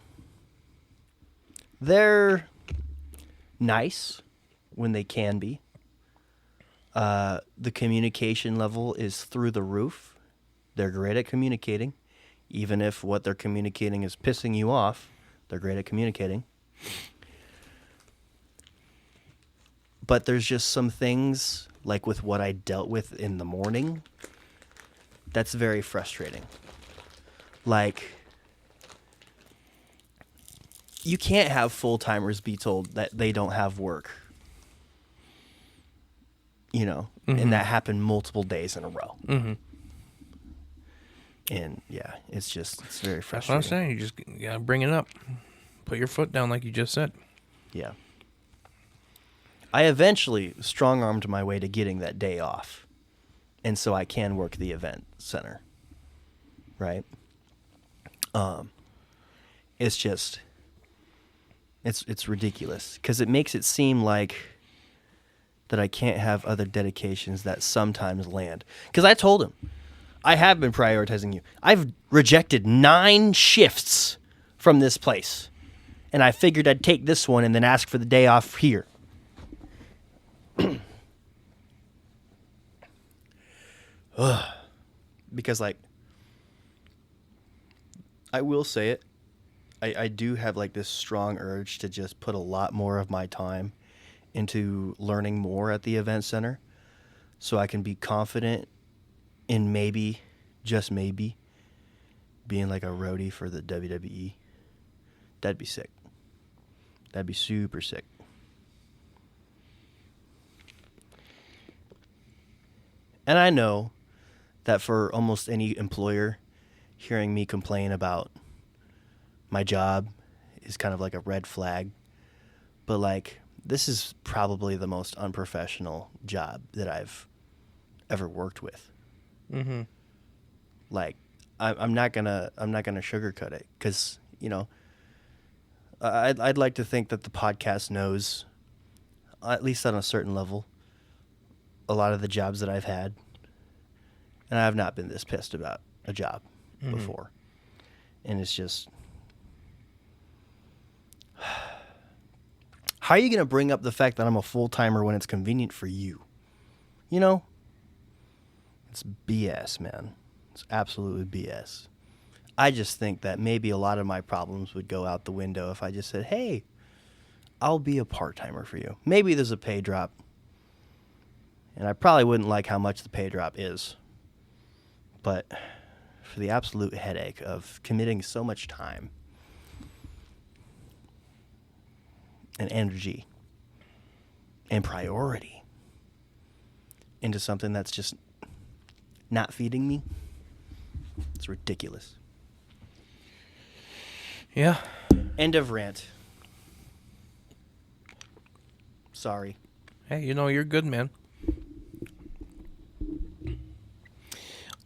they're nice when they can be. The communication level is through the roof. They're great at communicating. Even if what they're communicating is pissing you off, they're great at communicating. But there's just some things, like with what I dealt with in the morning, that's very frustrating. Like, you can't have full-timers be told that they don't have work. You know, and that happened multiple days in a row. Mm-hmm. And yeah, it's very That's what I'm frustrating. saying. You just gotta bring it up. Put your foot down like you just said. Yeah. I eventually strong-armed my way to getting that day off. And so I can work the event center. Right? It's just, it's ridiculous. Because it makes it seem like that I can't have other dedications that sometimes land. Because I told him, I have been prioritizing you. I've rejected 9 shifts from this place. And I figured I'd take this one and then ask for the day off here. Because, like, I will say it, I do have, like, this strong urge to just put a lot more of my time into learning more at the event center so I can be confident in maybe, just maybe, being like a roadie for the WWE. That'd be sick. That'd be super sick. And I know that for almost any employer, hearing me complain about my job is kind of like a red flag. But, like, this is probably the most unprofessional job that I've ever worked with. Mm-hmm. Like, I'm not gonna sugarcoat it, because, you know, I'd like to think that the podcast knows, at least on a certain level, a lot of the jobs that I've had, and I have not been this pissed about a job before. And it's just, how are you going to bring up the fact that I'm a full-timer when it's convenient for you? You know? It's BS, man. It's absolutely BS. I just think that maybe a lot of my problems would go out the window if I just said, hey, I'll be a part-timer for you. Maybe there's a pay drop. And I probably wouldn't like how much the pay drop is. But for the absolute headache of committing so much time and energy and priority into something that's just not feeding me, it's ridiculous. Yeah. End of rant. Sorry. Hey, you know, you're good, man.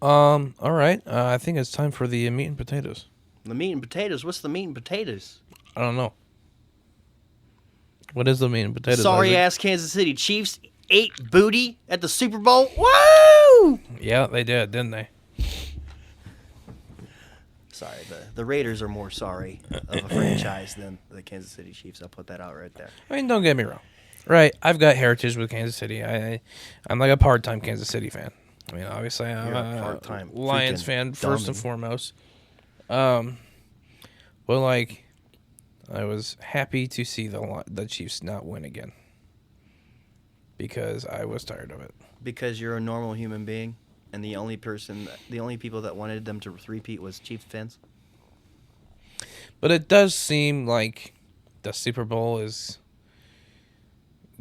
All right. I think it's time for the meat and potatoes. The meat and potatoes? What's the meat and potatoes? I don't know. What is the meat and potatoes? Sorry Isaac? ass Kansas City Chiefs ate booty at the Super Bowl. Woo! Yeah, they did, didn't they? Sorry, the Raiders are more sorry of a franchise than the Kansas City Chiefs. I'll put that out right there. I mean, don't get me wrong. Right, I've got heritage with Kansas City. I'm like a part-time Kansas City fan. I mean, obviously, I'm You're a a part-time Lions freaking fan first and dummy. foremost. But like, I was happy to see the Chiefs not win again because I was tired of it. Because you're a normal human being, and the only people that wanted them to repeat was Chiefs fans. But it does seem like the Super Bowl is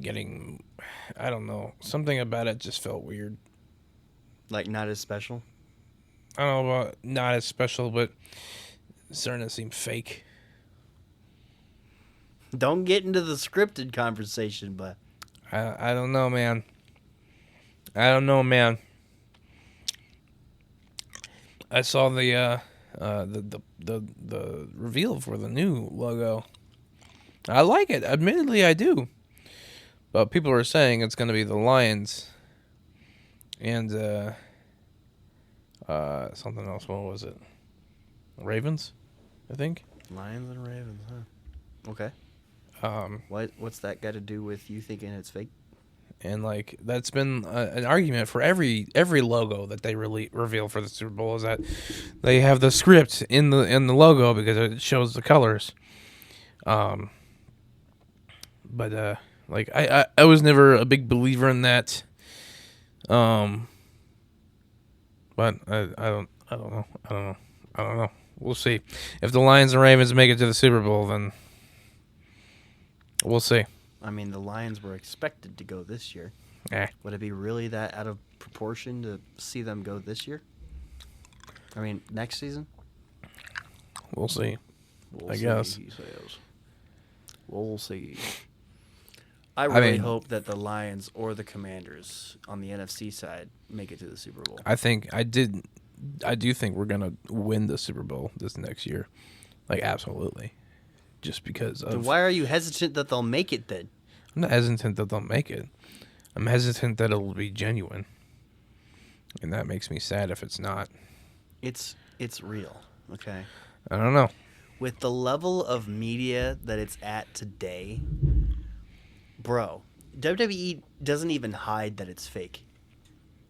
getting, I don't know, something about it just felt weird. Like, not as special. I don't know about not as special, but it's starting to seem fake. Don't get into the scripted conversation, but I don't know, man. I don't know, man. I saw the reveal for the new logo. I like it. Admittedly, I do. But people are saying it's going to be the Lions and something else. What was it? Ravens, I think. Lions and Ravens, huh? Okay. What's that got to do with you thinking it's fake? And like that's been an argument for every logo that they reveal for the Super Bowl is that they have the script in the logo because it shows the colors. But like I was never a big believer in that. But I don't know. We'll see. If the Lions and Ravens make it to the Super Bowl, then we'll see. I mean, the Lions were expected to go this year. Eh. Would it be really that out of proportion to see them go this year? I mean, next season? We'll see. We'll I see, guess. he says. We'll see. I really mean- hope that the Lions or the Commanders on the NFC side make it to the Super Bowl. I do think we're gonna win the Super Bowl this next year, like absolutely, just because Then of. why are you hesitant that they'll make it then? I'm not hesitant that they'll make it. I'm hesitant that it'll be genuine, and that makes me sad if it's not. It's real, okay? I don't know. With the level of media that it's at today, bro, WWE doesn't even hide that it's fake,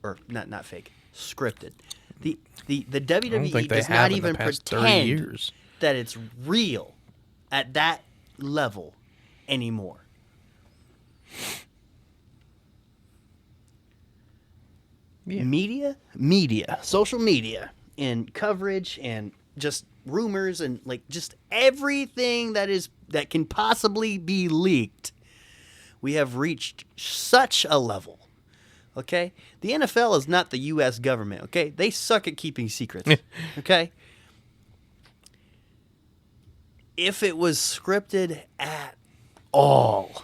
or not fake, scripted. The I don't WWE think they does have not in the even past 30 pretend years. that it's real at that level anymore. Yeah. Media, social media, and coverage, and just rumors, and like just everything that can possibly be leaked. We have reached such a level. Okay, the NFL is not the U.S. government. Okay, they suck at keeping secrets. Okay, if it was scripted at all,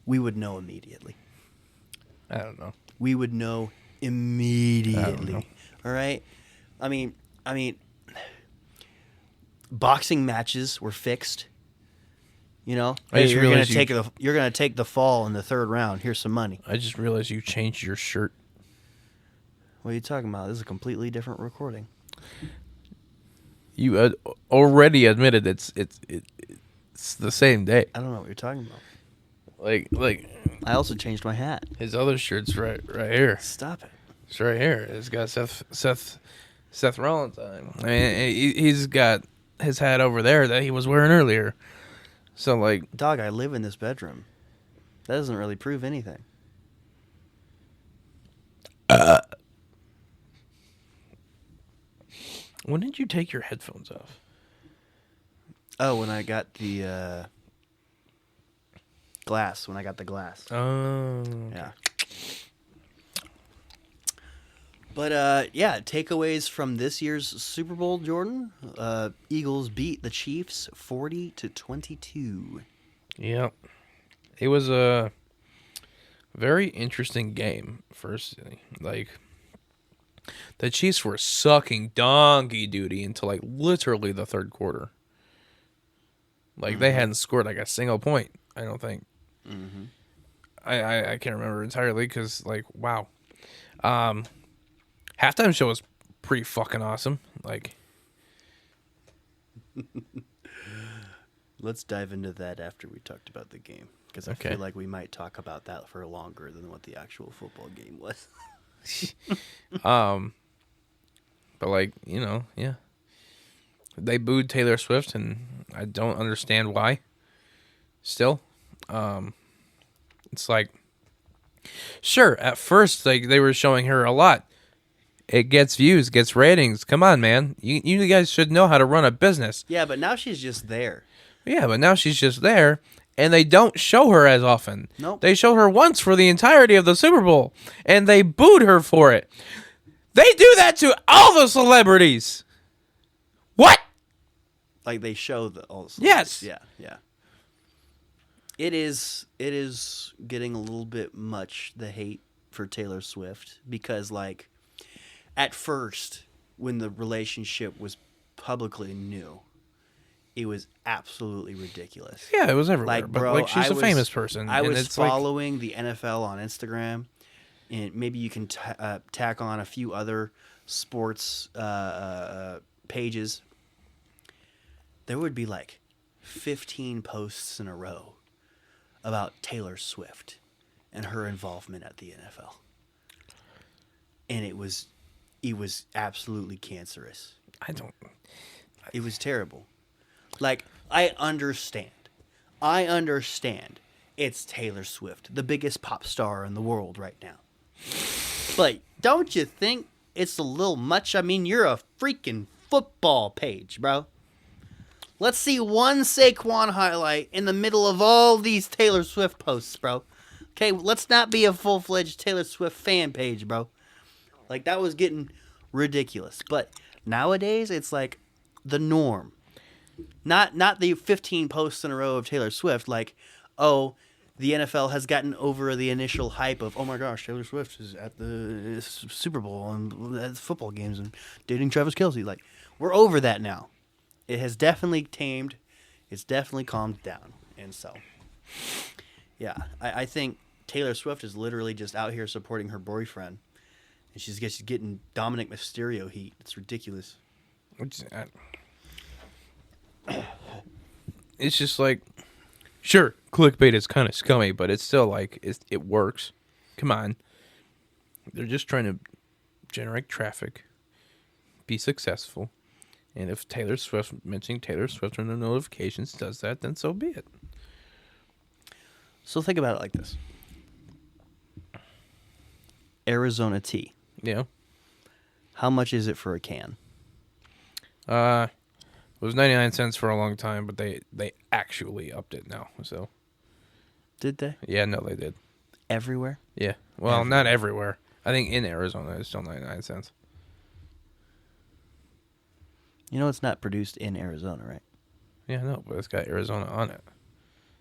we would know immediately. I don't know. We would know immediately. know. All right. I mean, boxing matches were fixed. You know, I just you're gonna realized you're gonna take the fall in the third round. Here's some money. I just realized you changed your shirt. What are you talking about? This is a completely different recording. You already admitted it's the same day. I don't know what you're talking about. Like I also changed my hat. his other shirt's right here. Stop it. It's right here. It's got Seth Rollins on him. I mean, he's got his hat over there that he was wearing earlier. So like, Dog, I live in this bedroom. That doesn't really prove anything. when did you take your headphones off? Oh, when I got the glass. When I got the glass. Oh, Yeah. But yeah, takeaways from this year's Super Bowl, Jordan. Eagles beat the Chiefs 40-22. yeah. It was a very interesting game. Firstly, like the Chiefs were sucking donkey duty until like literally the third quarter. Like they hadn't scored like a single point. I don't think. Mm-hmm. I can't remember entirely because like wow. Halftime show was pretty fucking awesome. Like, Let's dive into that after we talked about the game. Because I Okay. feel like we might talk about that for longer than what the actual football game was. but like yeah, they booed Taylor Swift, and I don't understand why. Still, it's like, sure, at first like they were showing her a lot. It gets views, gets ratings. Come on, man. You guys should know how to run a business. Yeah, but now she's just there. Yeah, but now she's just there, and they don't show her as often. Nope. They show her once for the entirety of the Super Bowl, and they booed her for it. They do that to all the celebrities. What? Like they show all the Yes. Yeah. It is getting a little bit much, the hate for Taylor Swift, because like at first when the relationship was publicly new, it was absolutely ridiculous. Yeah, it was everywhere. Like, but bro, like she's I a was- famous person. I and was it's like, following the NFL on Instagram, and maybe you can tack on a few other sports pages. There would be like 15 posts in a row about Taylor Swift and her involvement at the NFL. And it was absolutely cancerous. I don't. It was terrible. Like, I understand. It's Taylor Swift, the biggest pop star in the world right now. But don't you think it's a little much? I mean, you're a freaking football page, bro. Let's see one Saquon highlight in the middle of all these Taylor Swift posts, bro. Okay, let's not be a full-fledged Taylor Swift fan page, bro. Like, that was getting ridiculous. But nowadays, it's like the norm. Not the 15 posts in a row of Taylor Swift. Like, oh, the NFL has gotten over the initial hype of, oh my gosh, Taylor Swift is at the Super Bowl and at football games and dating Travis Kelce. Like, we're over that now. It has definitely tamed. It's definitely calmed down. And so, yeah, I think Taylor Swift is literally just out here supporting her boyfriend. And she's getting Dominic Mysterio heat. It's ridiculous. It's just like, sure, clickbait is kind of scummy, but it's still like it works. Come on, they're just trying to generate traffic, be successful, and if Taylor Swift mentioning Taylor Swift in the notifications does that, then so be it. So think about it like this: Arizona tea. Yeah. How much is it for a can? It was 99 cents for a long time, but they actually upped it now. So Did they? yeah, no, they did. Everywhere? Yeah, well, not everywhere. I think in Arizona it's still 99 cents. You know it's not produced in Arizona, right? Yeah, no, but it's got Arizona on it,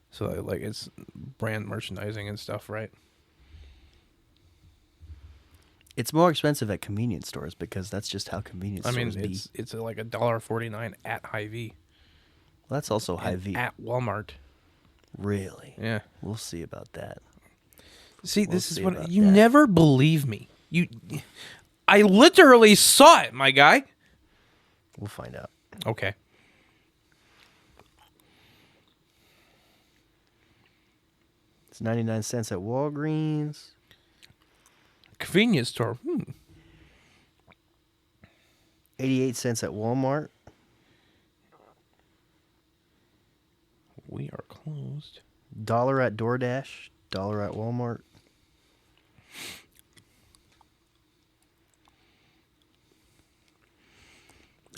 so like it's brand merchandising and stuff, right? It's more expensive at convenience stores because that's just how convenience I mean, stores be. it's like $1.49 at Hy-Vee. Well, that's also and Hy-Vee. at Walmart. Really? Yeah. We'll see about that. See, We'll this is see what about you that. never believe me. I literally saw it, my guy. We'll find out. Okay. It's 99 cents at Walgreens. Convenience store. 88 cents at Walmart. We are closed. $1 at DoorDash. $1 at Walmart.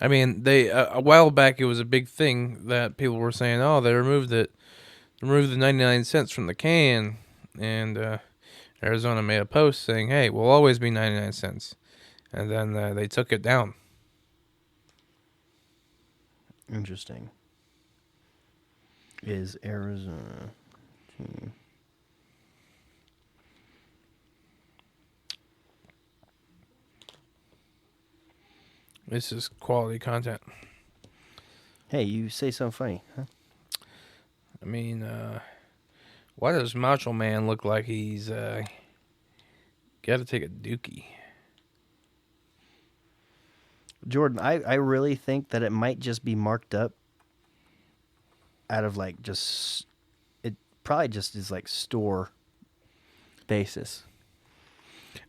I mean, they a while back it was a big thing that people were saying, "Oh, they removed the 99 cents from the can," and Arizona made a post saying, "Hey, we'll always be 99 cents," and then they took it down. Interesting. Is Arizona. This is quality content. Hey, you say something funny, huh? I mean, why does Macho Man look like he's got to take a dookie? Jordan, I really think that it might just be marked up out of like just, it probably just is like store basis.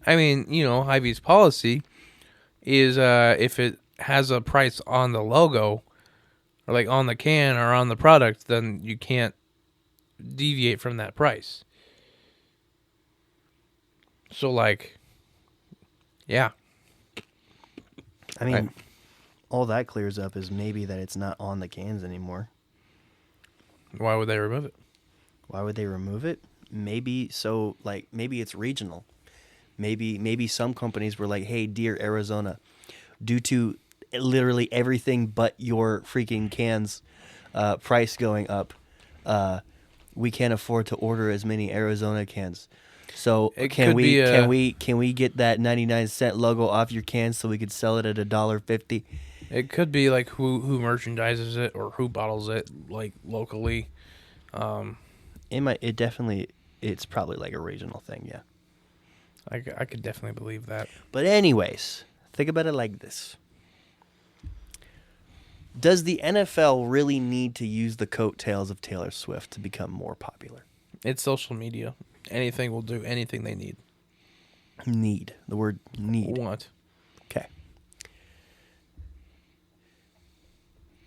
I mean, you know, Hy-Vee's policy is if it has a price on the logo or like on the can or on the product, then you can't deviate from that price. So like, yeah. I mean, all that clears up is maybe that it's not on the cans anymore. Why would they remove it? Why would they remove it? Maybe so, like, maybe it's regional. Maybe some companies were like, hey, dear Arizona, due to literally everything but your freaking cans price going up, we can't afford to order as many Arizona cans. So It can could we be a- can we get that 99-cent logo off your cans so we could sell it at $1.50? It could be like who merchandises it or who bottles it, like locally. It's probably like a regional thing, yeah. I could definitely believe that. But anyways, think about it like this. Does the NFL really need to use the coattails of Taylor Swift to become more popular? It's social media. Anything will do anything they need. Need. The word need. Want. Okay.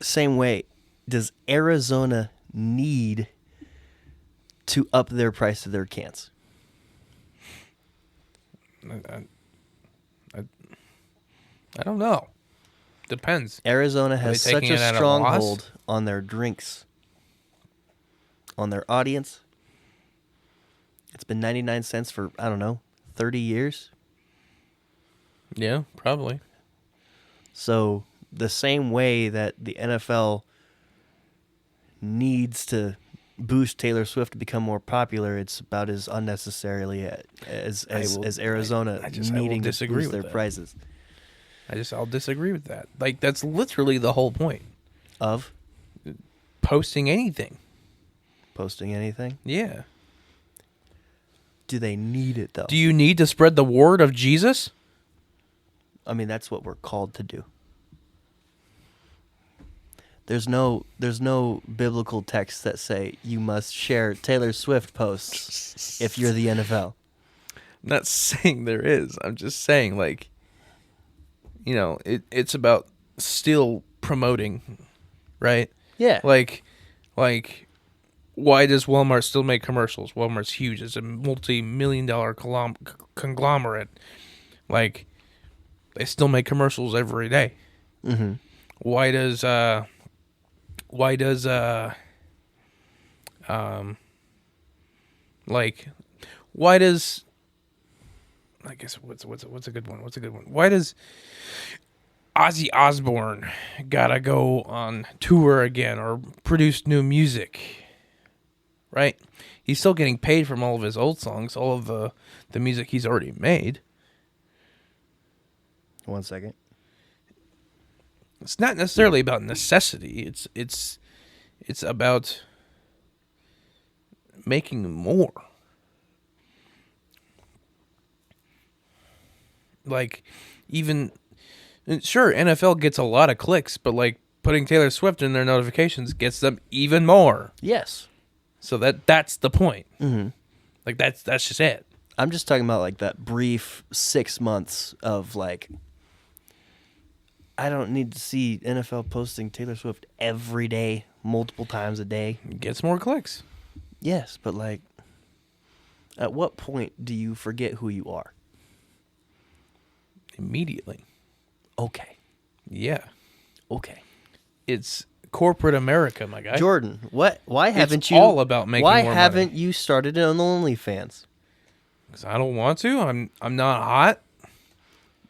Same way, does Arizona need to up their price of their cans? I don't know. Depends. Arizona they has such taking a it at a stronghold loss? on their drinks, on their audience. It's been 99 cents for, I don't know, 30 years. Yeah, probably. So the same way that the NFL needs to boost Taylor Swift to become more popular, it's about as unnecessarily as Arizona I will needing to disagree boost with their that. prices. I'll disagree with that. Like that's literally the whole point. Of Posting anything. posting anything. Yeah. Do they need it though? Do you need to spread the word of Jesus? I mean, that's what we're called to do. There's no biblical texts that say you must share Taylor Swift posts if you're the NFL. I'm not saying there is. I'm just saying, like, you know, it's about still promoting, right? Yeah. Like, why does Walmart still make commercials? Walmart's huge. It's a multi-million-dollar conglomerate. Like, they still make commercials every day. Mm-hmm. Why does I guess what's a good one? What's a good one? Why does Ozzy Osbourne gotta go on tour again or produce new music? Right? He's still getting paid from all of his old songs, all of the music he's already made. 1 second. It's not necessarily about necessity. It's about making more. Like, even sure, NFL gets a lot of clicks, but like putting Taylor Swift in their notifications gets them even more. Yes. So that's the point. Mm-hmm. Like that's just it. I'm just talking about like that brief 6 months of like, I don't need to see NFL posting Taylor Swift every day, multiple times a day. It gets more clicks. Yes, but like, at what point do you forget who you are? Immediately. Okay. Yeah. Okay. It's corporate America, my guy. Jordan, why haven't you all about making why more haven't money. you started on OnlyFans? Because I don't want to. I'm not hot.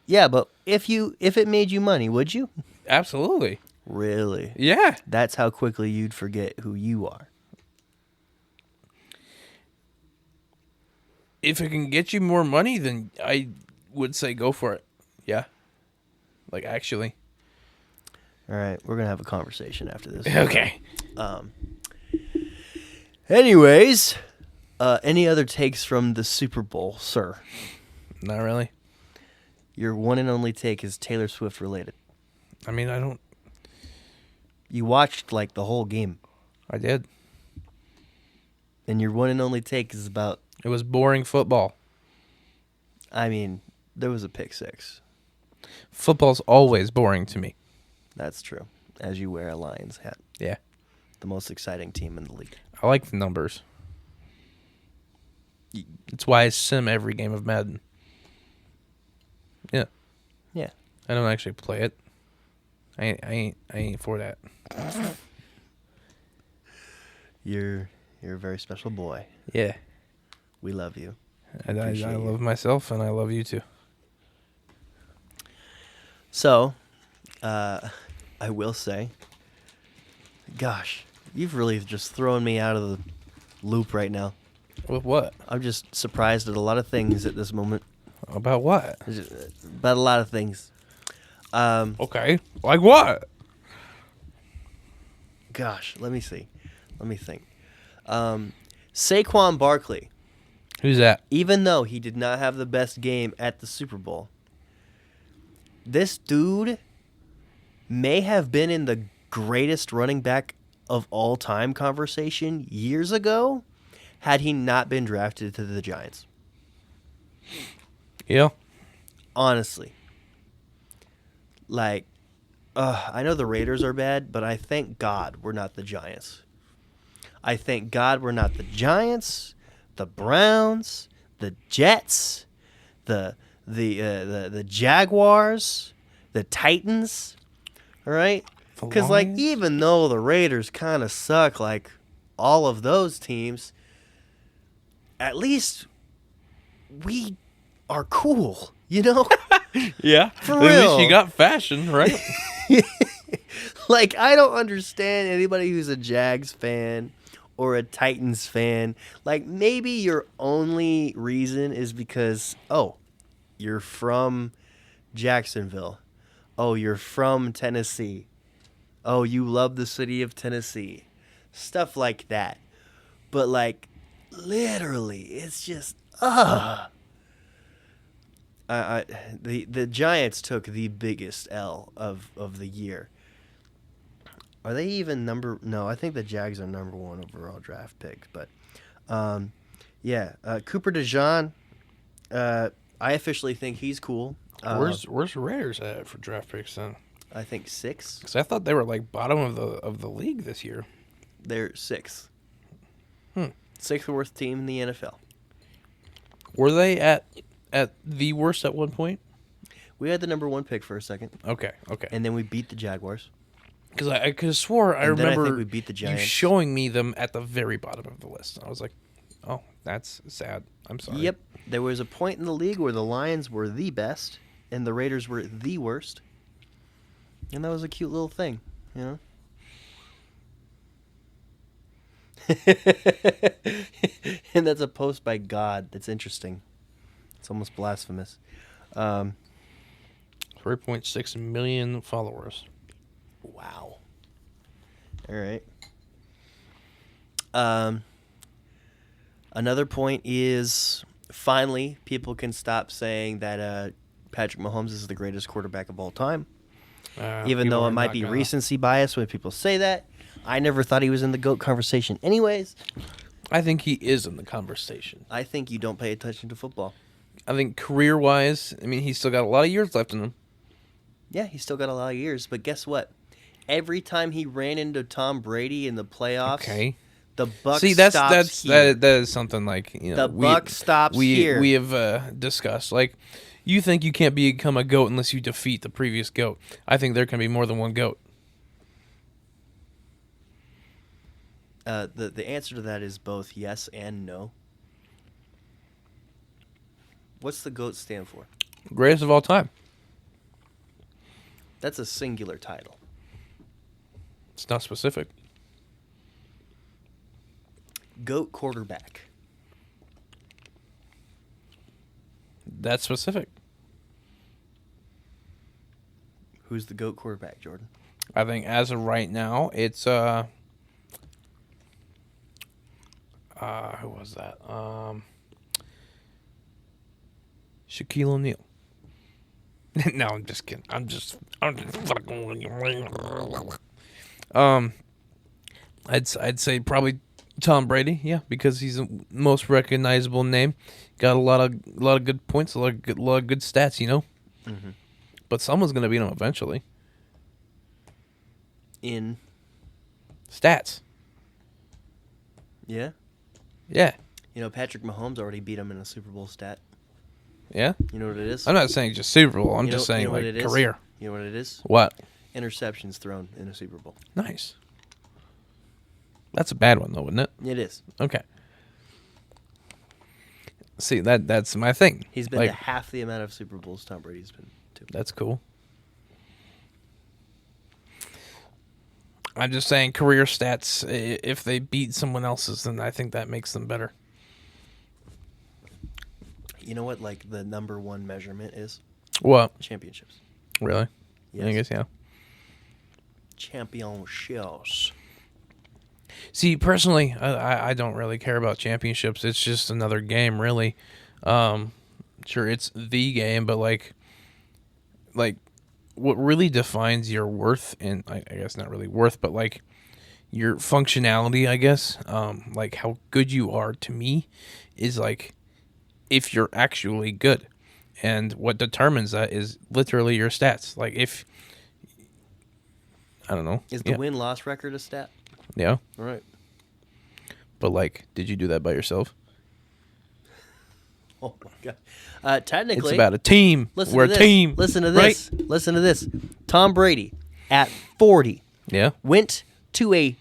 Yeah, but if it made you money, would you? Absolutely. Really? Yeah. That's how quickly you'd forget who you are. If it can get you more money, then I would say go for it. Yeah. Like, actually. All right, we're going to have a conversation after this. Okay. Anyways, any other takes from the Super Bowl, sir? Not really. Your one and only take is Taylor Swift related. I mean, I don't. You watched like the whole game, I did. and your one and only take is about, It was boring football. I mean, there was a pick six. Football's always boring to me. That's true. As you wear a Lions hat, Yeah. the most exciting team in the league. I like the numbers. It's why I sim every game of Madden. Yeah. Yeah. I don't actually play it. I ain't for that. You're a very special boy. Yeah. We love you. I Appreciate you. love myself and I love you too. So, I will say, gosh, you've really just thrown me out of loop right now. With what? I'm just surprised at a lot of things at this moment. About what? About a lot of things. Okay. Like what? Gosh, let me see. Let me think. Saquon Barkley, Who's that? even though he did not have the best game at the Super Bowl, this dude may have been in the greatest running back of all time conversation years ago had he not been drafted to the Giants. Yeah. Honestly. Like, I know the Raiders are bad, but I thank God we're not the Giants. I thank God we're not the Giants, the Browns, the Jets, the Jaguars, the Titans. All right? Because, like, Lions? even though the Raiders kind of suck, like all of those teams, at least we are cool, you know? Yeah. For At least real. you got fashion, right? Like, I don't understand anybody who's a Jags fan or a Titans fan. Like, maybe your only reason is because, oh, you're from Jacksonville. Oh, you're from Tennessee. Oh, you love the city of Tennessee. Stuff like that. But, like, literally, it's just, the Giants took the biggest L of the year. Are they even number? No, I think the Jags are number 1 overall draft pick. But, Cooper DeJean, I officially think he's cool. Where's the Raiders at for draft picks then? I think 6. Because I thought they were like bottom of the league this year. They're 6th. 6th worst team in the NFL. Were they at the worst at one point? We had the number 1 pick for a second, Okay. and then we beat the Jaguars. Because I could have swore I And then I remember think we beat the you Giants. showing me them at the very bottom of the list. I was like, oh, that's sad. I'm sorry. Yep. There was a point in the league where the Lions were the best and the Raiders were the worst. And that was a cute little thing, you know? And that's a post by God. That's interesting. It's almost blasphemous. 3.6 million followers. Wow. All right. Another point is finally people can stop saying that Patrick Mahomes is the greatest quarterback of all time. Even though it might be recency bias when people say that. I never thought he was in the GOAT conversation anyways. I think he is in the conversation. I think you don't pay attention to football. I think career-wise, I mean, he's still got a lot of years left in him. Yeah, he's still got a lot of years, but guess what? Every time he ran into Tom Brady in the playoffs, Okay. the Bucs See, that's stops here. that is something like, you know, The buck stops here. We have discussed, like, you think you can't become a GOAT unless you defeat the previous GOAT. I think there can be more than one GOAT. The answer to that is both yes and no. What's the GOAT stand for? Greatest of all time. That's a singular title. It's not specific. GOAT quarterback. That's specific. Who's the GOAT quarterback, Jordan? I think as of right now, it's who was that? Shaquille O'Neal. No, I'm just kidding. I'm just fucking. I'd say probably Tom Brady, yeah, because he's the most recognizable name. Got a lot of good points, a lot of good stats, you know. Mm-hmm. But someone's gonna beat him eventually. In. Stats. Yeah? Yeah. You know, Patrick Mahomes already beat him in a Super Bowl stat. Yeah. You know what it is? I'm not saying just Super Bowl. I'm You know- just you saying know what like it is? career. You know what it is? What? Interceptions thrown in a Super Bowl. Nice. That's a bad one though, isn't it? It is. Okay. See, that's my thing. He's been like, to half the amount of Super Bowls Tom Brady's been to. that's cool. I'm just saying career stats. If they beat someone else's, then I think that makes them better. You know what, like, the number one measurement is? What? Championships. Really? Yes. I guess yeah. Championships. See, personally, I don't really care about championships. It's just another game, really. Sure, it's the game, but like what really defines your worth, and I guess not really worth, but like your functionality, I guess, like how good you are to me, is like if you're actually good, and what determines that is literally your stats. Like if I don't know, Is the win-loss record a stat? yeah, All right. but like, did you do that by yourself? Oh, my God. Technically, It's about a team. listen We're to a this. team. Listen to right? this. Listen to this. Tom Brady, at 40, Yeah. went to a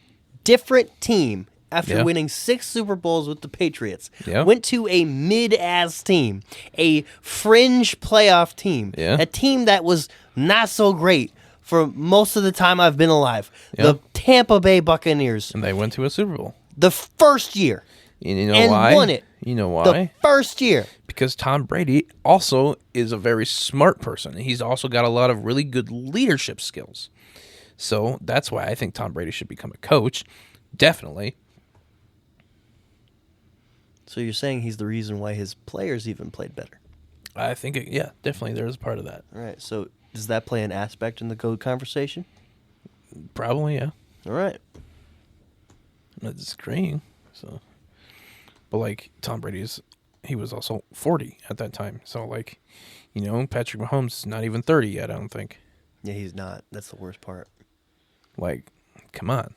different team after Yeah. winning 6 Super Bowls with the Patriots. Yeah. Went to a mid-ass team, a fringe playoff team, Yeah. a team that was not so great for most of the time I've been alive. Yeah. The Tampa Bay Buccaneers. And they went to a Super Bowl. The first year. And you know And why? won it. You know The why? first year. Because Tom Brady also is a very smart person. He's also got a lot of really good leadership skills. So that's why I think Tom Brady should become a coach. Definitely. So you're saying he's the reason why his players even played better. I think, yeah, definitely there's a part of that. All right. So does that play an aspect in the GOAT conversation? Probably, yeah. All right. I'm not disagreeing. So, but like Tom he was also 40 at that time. So like, you know, Patrick Mahomes is not even 30 yet, I don't think. Yeah, he's not. That's the worst part. Like, come on.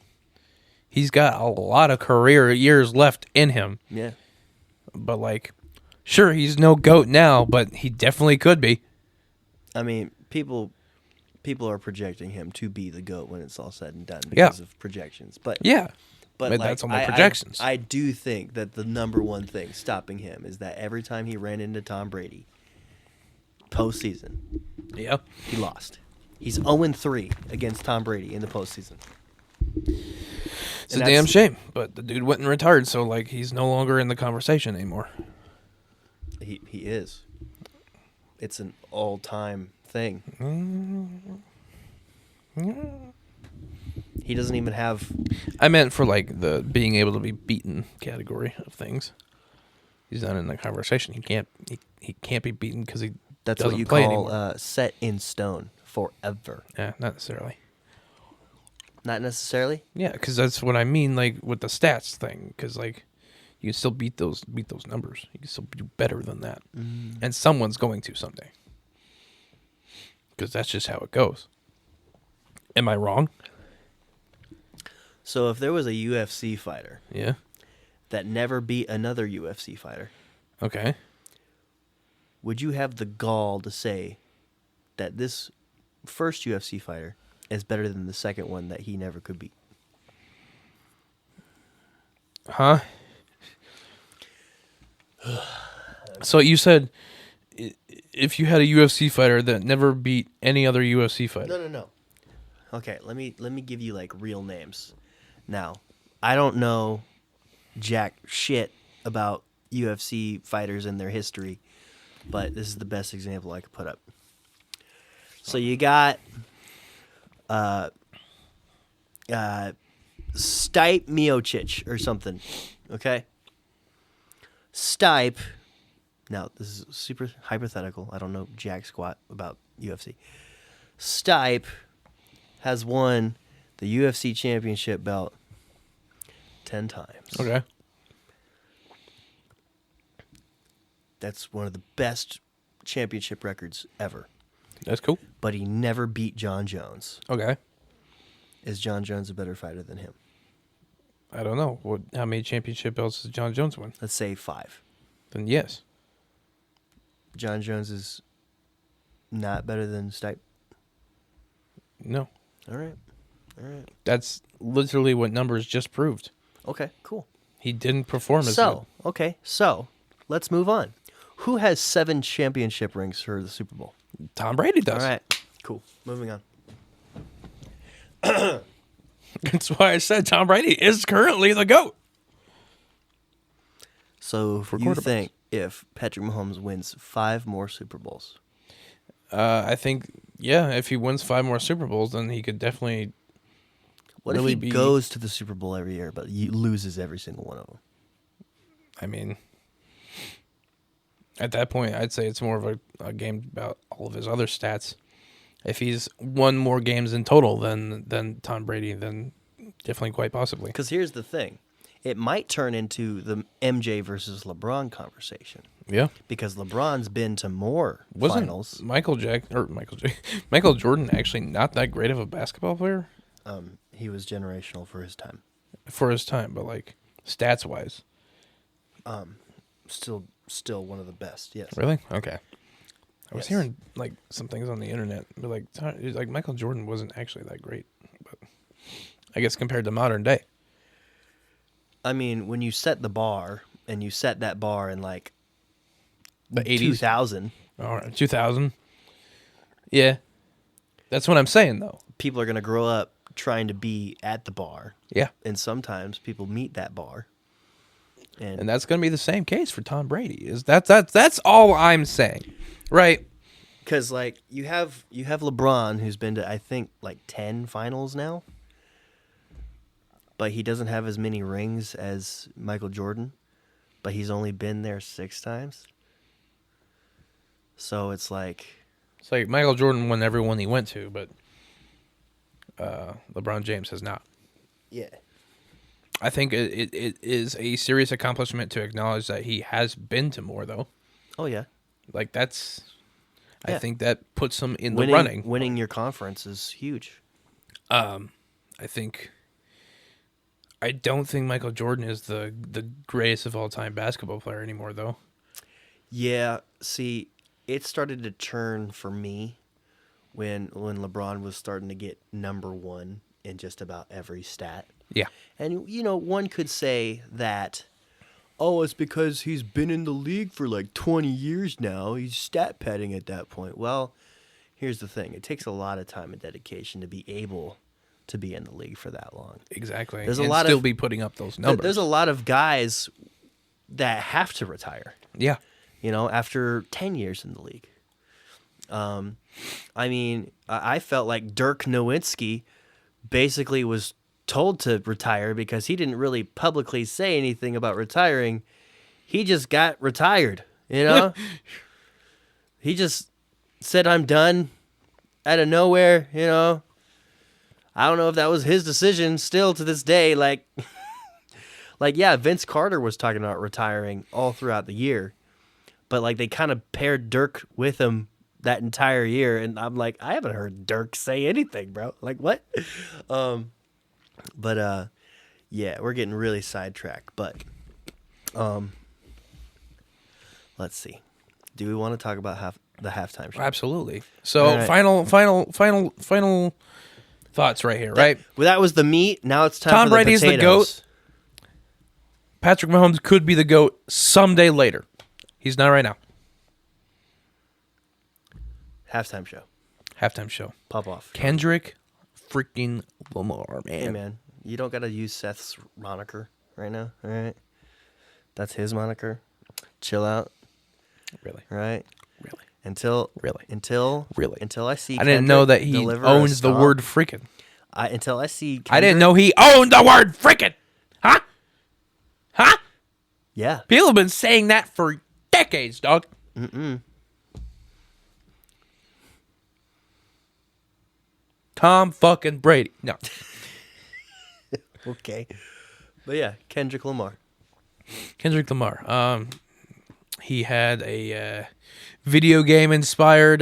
He's got a lot of career years left in him. Yeah. But like, sure, he's no GOAT now, but he definitely could be. I mean, people are projecting him to be the GOAT when it's all said and done Yeah. because of projections. But Yeah. but But like, that's on the I- projections. I do think that the number one thing stopping him is that every time he ran into Tom Brady, postseason, Yeah. he lost. He's 0-3 against Tom Brady in the postseason. It's And a damn that's- shame. But the dude went and retired, so like he's no longer in the conversation anymore. He is. It's an all-time thing. He doesn't even have. I meant for like the being able to be beaten category of things. He's not in the conversation. He can't be beaten because he That's doesn't what you play call anymore. set in stone forever. Yeah, not necessarily. Not necessarily. Yeah, because that's what I mean, like with the stats thing. Because like, you can still beat those numbers. You can still do better than that, and someone's going to someday. Because that's just how it goes. Am I wrong? So if there was a UFC fighter Yeah. that never beat another UFC fighter, Okay. would you have the gall to say that this first UFC fighter is better than the second one that he never could beat? Huh? So you said if you had a UFC fighter that never beat any other UFC fighter. No. Okay, let me give you like real names. Now, I don't know jack shit about UFC fighters and their history, but this is the best example I could put up. So you got Stipe Miocic or something, okay? Stipe, now this is super hypothetical. I don't know jack squat about UFC. Stipe has won the UFC championship belt 10 times. Okay. That's one of the best championship records ever. That's cool. But he never beat John Jones. Okay. Is John Jones a better fighter than him? I don't know. How many championship belts does John Jones win? Let's say 5. Then yes. John Jones is not better than Stipe. No. All right. That's literally what numbers just proved. Okay, cool. He didn't perform as So let's move on. Who has 7 championship rings for the Super Bowl? good. Tom Brady does. All right, cool. Moving on. That's why I said Tom Brady is currently the GOAT. So you quarterbacks. think if Patrick Mahomes wins 5 more Super Bowls, I think, yeah, if he wins 5 more Super Bowls, then he could definitely. what Really if he be- goes to the Super Bowl every year, but he loses every single one of them? I mean, at that point, I'd say it's more of a game about all of his other stats. If he's won more games in total than Tom Brady, then definitely quite possibly. Because here's the thing. It might turn into the MJ versus LeBron conversation. Yeah. Because LeBron's been to more Wasn't finals. Michael Jordan actually not that great of a basketball player He was generational for his time. for his time, but like stats wise? Still one of the best, yes. Really? Okay. I was Yes. hearing like some things on the internet, but like Michael Jordan wasn't actually that great, but I guess compared to modern day. I mean, when you set the bar, and you set that bar in like The 80s. 2000, All right, 2000. Yeah. That's what I'm saying though. people are going to grow up trying to be at the bar. Yeah. And sometimes people meet that bar. And that's going to be the same case for Tom Brady. That's all I'm saying. Right? because like you have LeBron, who's been to I think like 10 finals now, but he doesn't have as many rings as Michael Jordan, but he's only been there 6 times. So it's like It's like Michael Jordan won every one he went to, but LeBron James has not. yeah. I think it is a serious accomplishment to acknowledge that he has been to more, though. Oh yeah. Like, that's... I Yeah. think that puts him in the running. Winning your conference is huge. I think... I don't think Michael Jordan is the greatest of all-time basketball player anymore, though. Yeah, see, it started to turn for me when LeBron was starting to get number 1 in just about every stat. Yeah. And, you know, one could say that, oh, it's because he's been in the league for like 20 years now. He's stat padding at that point. Well, here's the thing. It takes a lot of time and dedication to be able to be in the league for that long. Exactly. There's a and lot still of- be putting up those numbers. There's a lot of guys that have to retire, Yeah. you know, after 10 years in the league. I mean, I felt like Dirk Nowitzki basically was told to retire because he didn't really publicly say anything about retiring. He just got retired, you know? He just said, I'm done out of nowhere, you know? I don't know if that was his decision still to this day. Like, yeah, Vince Carter was talking about retiring all throughout the year. But, like, they kind of paired Dirk with him that entire year. And I'm like, I haven't heard Dirk say anything, bro. Like, what? Yeah, we're getting really sidetracked. But, let's see. Do we want to talk about the halftime show? Absolutely. So, All right. final thoughts right here, right? Well, that was the meat. Now it's time Tom for the Brady's the potatoes. GOAT. Patrick Mahomes could be the GOAT someday later. He's not right now. Halftime show. Halftime show. Pop off. Kendrick freaking Lamar, man. Hey, man. You don't got to use Seth's moniker right now, all right? That's his moniker. Chill out, Really? right? Really? Until Really? until I see. I didn't know that Kendrick he deliver a owns the stomp. word freaking. Until I see. I didn't Kendrick- know he owned the word freaking. Huh? Huh? Yeah. People have been saying that for decades, dog. Tom fucking Brady. No. Okay. But yeah, Kendrick Lamar. Kendrick Lamar. He had a video game inspired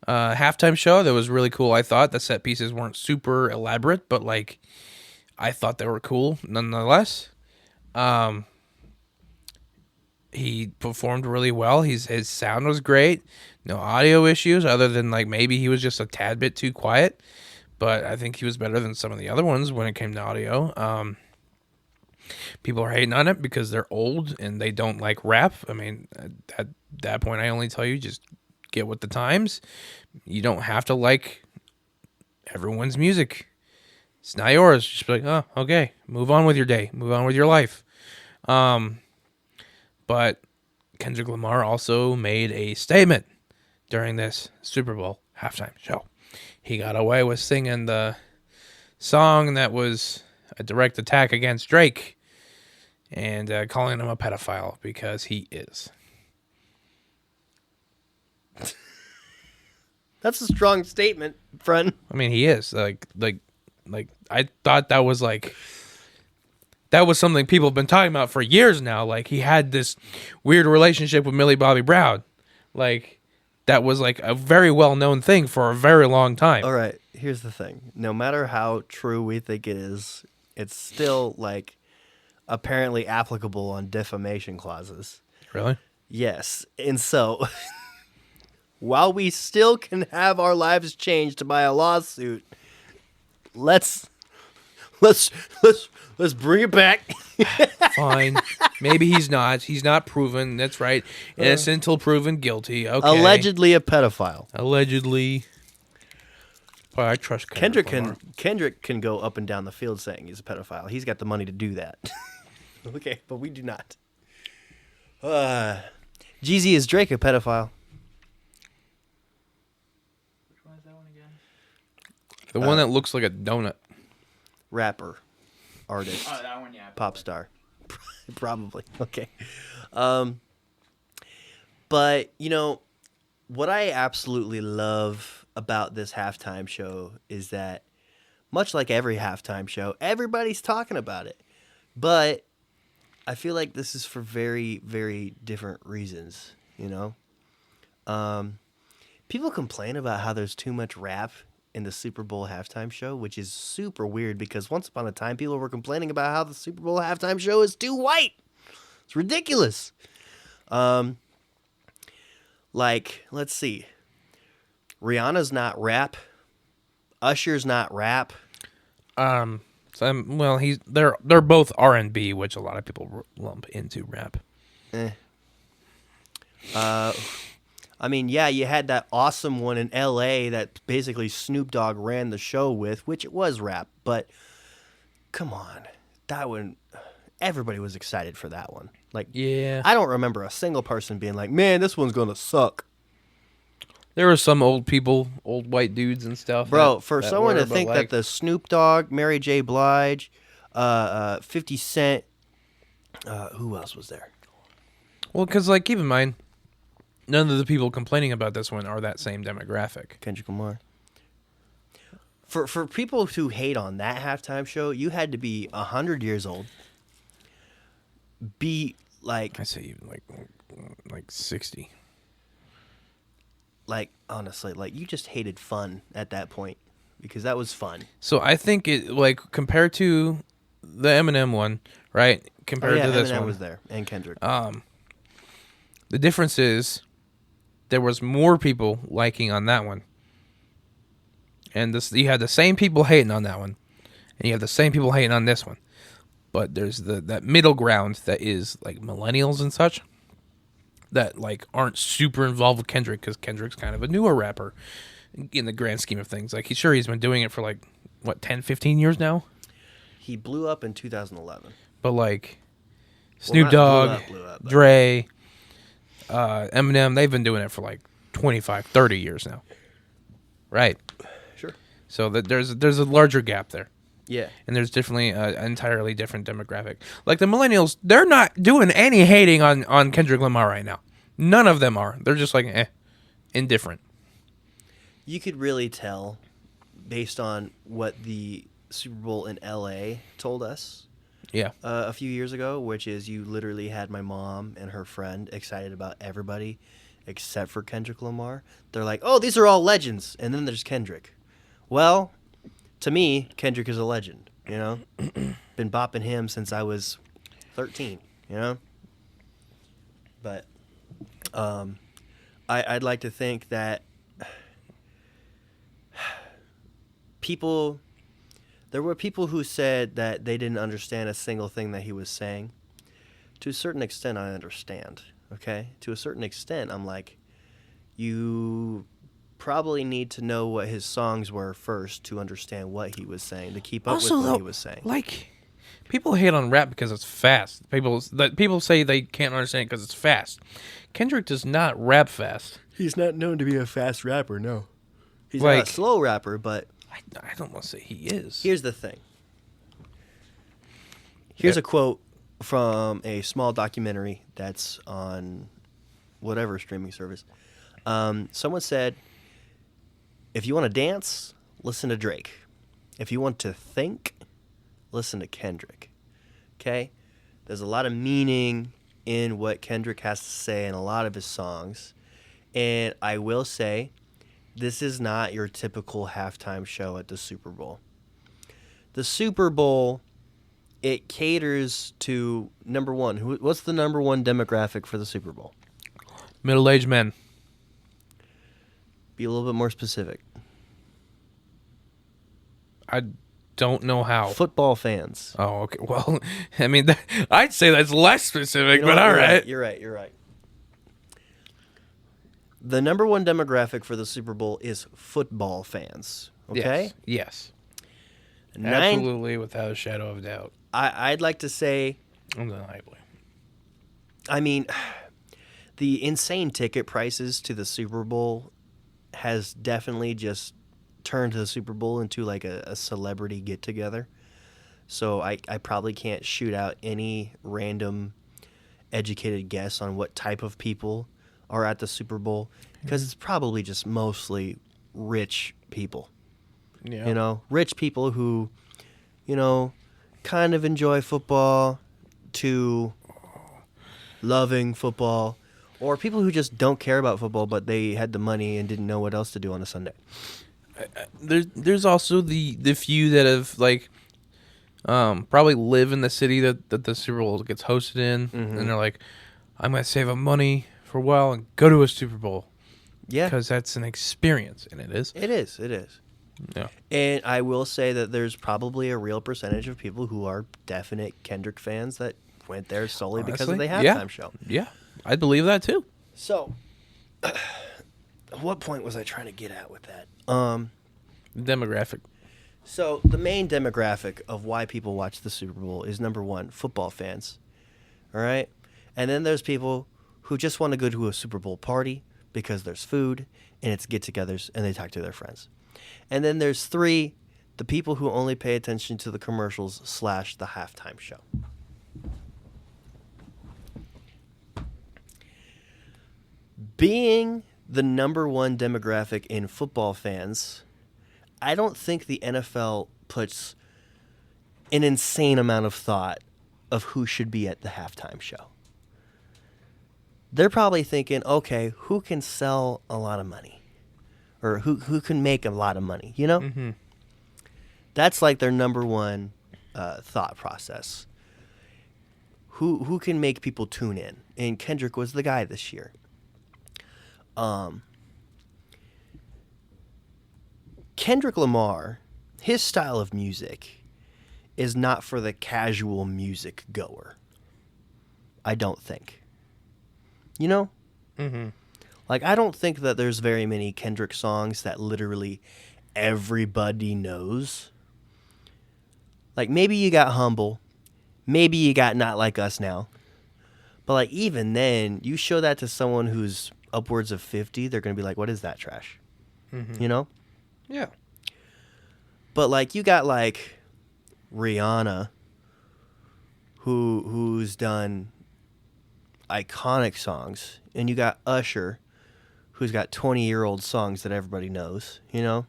halftime show that was really cool. I thought the set pieces weren't super elaborate, but like I thought they were cool nonetheless. He performed really well. His sound was great. No audio issues other than like maybe he was just a tad bit too quiet, but I think he was better than some of the other ones when it came to audio. People are hating on it because they're old and they don't like rap. I mean, at that point, I only tell you just get with the times. You don't have to like everyone's music. It's not yours. Just be like, oh, okay, move on with your day, move on with your life. But Kendrick Lamar also made a statement during this Super Bowl halftime show. He got away with singing the song that was a direct attack against Drake and calling him a pedophile because he is. That's a strong statement, friend. I mean, he is. Like I thought that was something people have been talking about for years now. Like, he had this weird relationship with Millie Bobby Brown. Like, that was like a very well-known thing for a very long time. All right, here's the thing. No matter how true we think it is, it's still, like, apparently applicable on defamation clauses. Really? Yes. And so, while we still can have our lives changed by a lawsuit, let's bring it back. Fine. Maybe he's not. He's not proven. That's right. Innocent until proven guilty. Okay. Allegedly a pedophile. Allegedly. Boy, I trust Kendrick can go up and down the field saying he's a pedophile. He's got the money to do that. Okay, but we do not. Jeezy, is Drake a pedophile? Which one is that one again? The one that looks like a donut. Rapper, artist, Oh, that one, yeah. pop star. Probably. Okay. But, you know, what I absolutely love about this halftime show is that, much like every halftime show, everybody's talking about it. But I feel like this is for very, very different reasons, you know? People complain about how there's too much rap in the Super Bowl halftime show, which is super weird because once upon a time, people were complaining about how the Super Bowl halftime show is too white. It's ridiculous. Like, let's see. Rihanna's not rap. Usher's not rap. Well, they're both R&B, which a lot of people lump into rap. I mean, yeah, you had that awesome one in L.A. that basically Snoop Dogg ran the show with, which it was rap. But come on, that one, everybody was excited for that one. Like, Yeah. I don't remember a single person being like, "Man, this one's gonna suck." There were some old people, old white dudes and stuff. Bro, that- for that someone were, to but, think that the Snoop Dogg, Mary J. Blige, 50 Cent, who else was there? Well, because, like, keep in mind, none of the people complaining about this one are that same demographic. Kendrick Lamar. For people who hate on that halftime show, you had to be 100 years old. Be like, I say even like 60. like honestly, like you just hated fun at that point because that was fun. So I think it, like, compared to the Eminem one, right? Compared to this Eminem one, was there and Kendrick. the difference is there was more people liking on that one, and this you had the same people hating on that one, and you have the same people hating on this one. But there's that middle ground that is like millennials and such that like aren't super involved with Kendrick because Kendrick's kind of a newer rapper in the grand scheme of things. Like, he's been doing it for like what 10, 15 years now. He blew up in 2011. But like Snoop not Dogg, blew up, but- Dre, Eminem, they've been doing it for like 25, 30 years now. Right. Sure. So that there's a larger gap there. Yeah. And there's definitely an entirely different demographic. Like the millennials, they're not doing any hating on Kendrick Lamar right now. None of them are. They're just like, indifferent. You could really tell based on what the Super Bowl in LA told us Yeah. a few years ago, which is you literally had my mom and her friend excited about everybody except for Kendrick Lamar. They're like, oh, these are all legends. And then there's Kendrick. Well, to me, Kendrick is a legend, you know? Been bopping him since I was 13, you know? But I'd like to think that there were people who said that they didn't understand a single thing that he was saying. To a certain extent, I understand, okay? To a certain extent, I'm like, you probably need to know what his songs were first to understand what he was saying, to keep up Also, with what though, he was saying. like, people hate on rap because it's fast. People say they can't understand it because it's fast. Kendrick does not rap fast. He's not known to be a fast rapper, no. He's not Like- a slow rapper, but I don't want to say he is. here's the thing. Here's a quote from a small documentary that's on whatever streaming service. Someone said, if you want to dance, listen to Drake. If you want to think, listen to Kendrick. Okay? There's a lot of meaning in what Kendrick has to say in a lot of his songs. And I will say, this is not your typical halftime show at the Super Bowl. The Super Bowl, it caters to, number one, what's the number one demographic for the Super Bowl? Middle-aged men. Be a little bit more specific. I don't know how. Football fans. Oh, okay. Well, I mean, I'd say that's less specific, You know but what? all right. You're right. The number one demographic for the Super Bowl is football fans. Okay? Yes. Nine- Absolutely, without a shadow of a doubt. I'd like to say, Undeniably. I mean, the insane ticket prices to the Super Bowl has definitely just turned the Super Bowl into like a celebrity get-together. So I probably can't shoot out any random educated guess on what type of people are at the Super Bowl, because it's probably just mostly rich people. Yeah. You know, rich people who, you know, kind of enjoy football to loving football, or people who just don't care about football but they had the money and didn't know what else to do on a Sunday. There's also the few that have like probably live in the city that the Super Bowl gets hosted in, and they're like, I'm gonna save up money for a while and go to a Super Bowl Yeah, because that's an experience, and it is. it is. Yeah. And I will say that there's probably a real percentage of people who are definite Kendrick fans that went there solely because of the Honestly, halftime yeah. show. Yeah, I believe that too. So, what point was I trying to get at with that? Demographic. So the main demographic of why people watch the Super Bowl is, number one, football fans. All right? And then there's people who just want to go to a Super Bowl party because there's food and it's get-togethers and they talk to their friends. And then there's three, the people who only pay attention to the commercials / the halftime show. Being the number one demographic in football fans, I don't think the NFL puts an insane amount of thought of who should be at the halftime show. They're probably thinking, okay, who can sell a lot of money? Or who can make a lot of money, you know? Mm-hmm. That's like their number one thought process. Who can make people tune in? And Kendrick was the guy this year. Kendrick Lamar, his style of music is not for the casual music goer. I don't think. You know? Mm-hmm. Like, I don't think that there's very many Kendrick songs that literally everybody knows. Like, maybe you got Humble. Maybe you got Not Like Us Now. But, like, even then, you show that to someone who's upwards of 50, they're going to be like, what is that trash? Mm-hmm. You know? Yeah. But, like, you got, like, Rihanna, who's done iconic songs. And you got Usher, who's got 20-year-old songs that everybody knows, you know?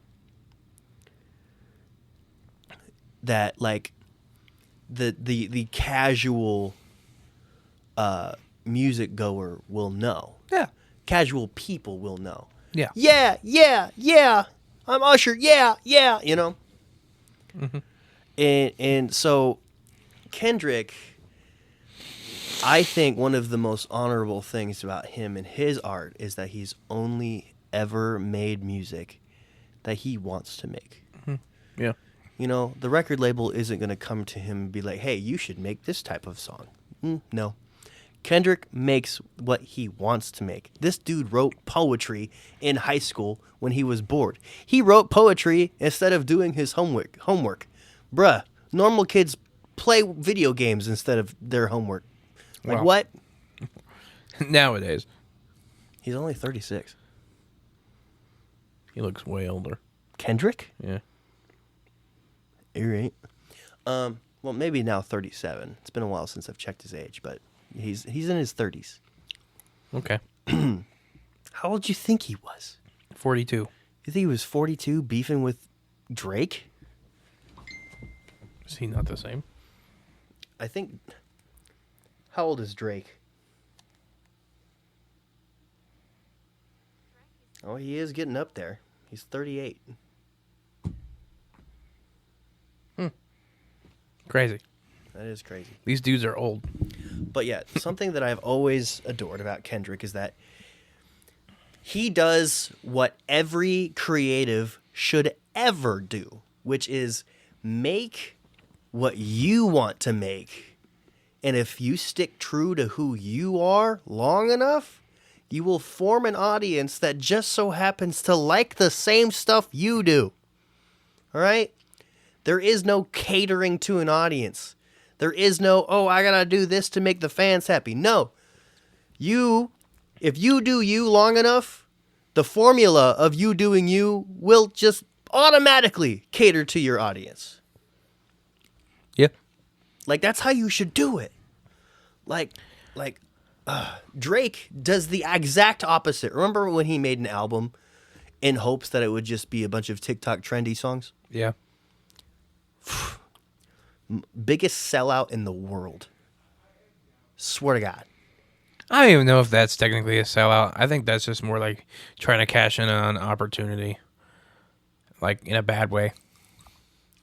That, like, the casual music goer will know. Yeah. Casual people will know. Yeah. Yeah. I'm Usher. Yeah. You know? Mm-hmm. And so Kendrick, I think one of the most honorable things about him and his art is that he's only ever made music that he wants to make. Yeah. You know, the record label isn't going to come to him and be like, hey, you should make this type of song. No. Kendrick makes what he wants to make. This dude wrote poetry in high school when he was bored. He wrote poetry instead of doing his homework. Bruh, normal kids play video games instead of their homework. Like Well. what? Nowadays, He's only 36. he looks way older. Kendrick? Yeah. You're right. Well, maybe now 37. It's been a while since I've checked his age, but he's in his 30s. Okay. How old do you think he was? 42. You think he was 42 beefing with Drake? Is he not the same? I think. How old is Drake? Oh, he is getting up there. He's 38. Crazy. That is crazy. These dudes are old. But yeah, something that I've always adored about Kendrick is that he does what every creative should ever do, which is make what you want to make. And if you stick true to who you are long enough, you will form an audience that just so happens to like the same stuff you do. All right? There is no catering to an audience. There is no, oh, I gotta do this to make the fans happy. No. If you do you long enough, the formula of you doing you will just automatically cater to your audience. Yeah. Like, that's how you should do it. Drake does the exact opposite. Remember when he made an album in hopes that it would just be a bunch of TikTok trendy songs? Yeah. Biggest sellout in the world. Swear to God. I don't even know if that's technically a sellout. I think that's just more like trying to cash in on an opportunity. Like, in a bad way.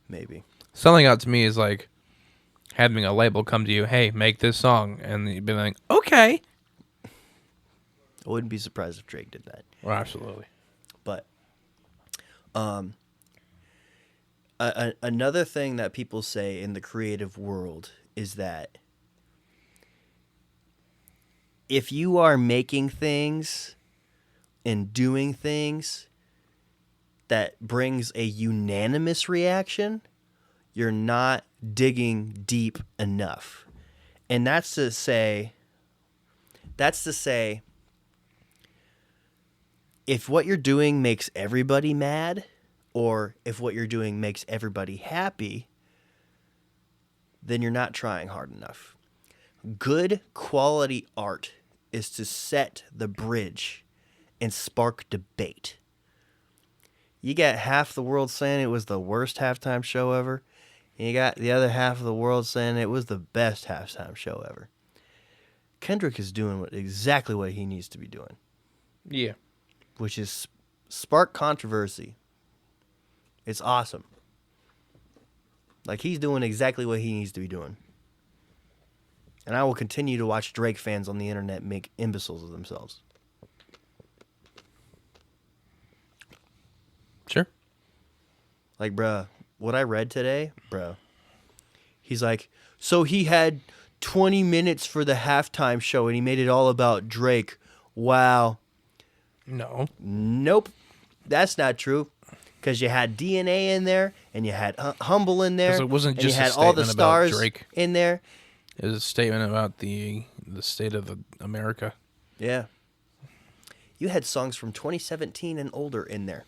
Maybe. Selling out to me is like having a label come to you, hey, make this song. And you'd be like, okay. I wouldn't be surprised if Drake did that. Well, absolutely. But another thing that people say in the creative world is that if you are making things and doing things that brings a unanimous reaction, you're not digging deep enough. And that's to say, if what you're doing makes everybody mad, or if what you're doing makes everybody happy, then you're not trying hard enough. Good quality art is to set the bridge and spark debate. You got half the world saying it was the worst halftime show ever, and you got the other half of the world saying it was the best halftime show ever. Kendrick is doing exactly what he needs to be doing, Yeah. which is spark controversy. It's awesome. Like, he's doing exactly what he needs to be doing. And I will continue to watch Drake fans on the internet make imbeciles of themselves. Sure. Like, bruh, what I read today, bruh, he's like, so he had 20 minutes for the halftime show and he made it all about Drake. Wow. No. Nope. That's not true. Because you had DNA in there, and you had Humble in there, 'Cause it wasn't and just you a had all the statement about stars Drake. in there. It was a statement about the state of America. Yeah. You had songs from 2017 and older in there.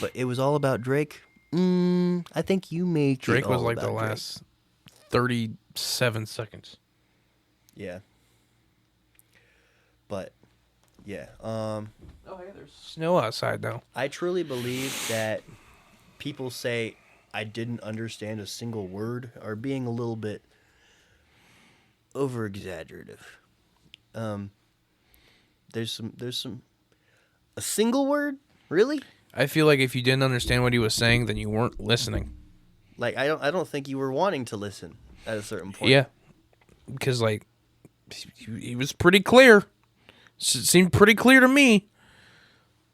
But it was all about Drake. I think you make Drake it was all like the about Drake. last 37 seconds. Yeah. But, yeah. Oh, hey, there's snow outside now. I truly believe that people say I didn't understand a single word are being a little bit over exaggerative. There's some a single word? Really? I feel like if you didn't understand what he was saying, then you weren't listening. Like, I don't think you were wanting to listen at a certain point. Yeah. Because, like, he was pretty clear. It seemed pretty clear to me.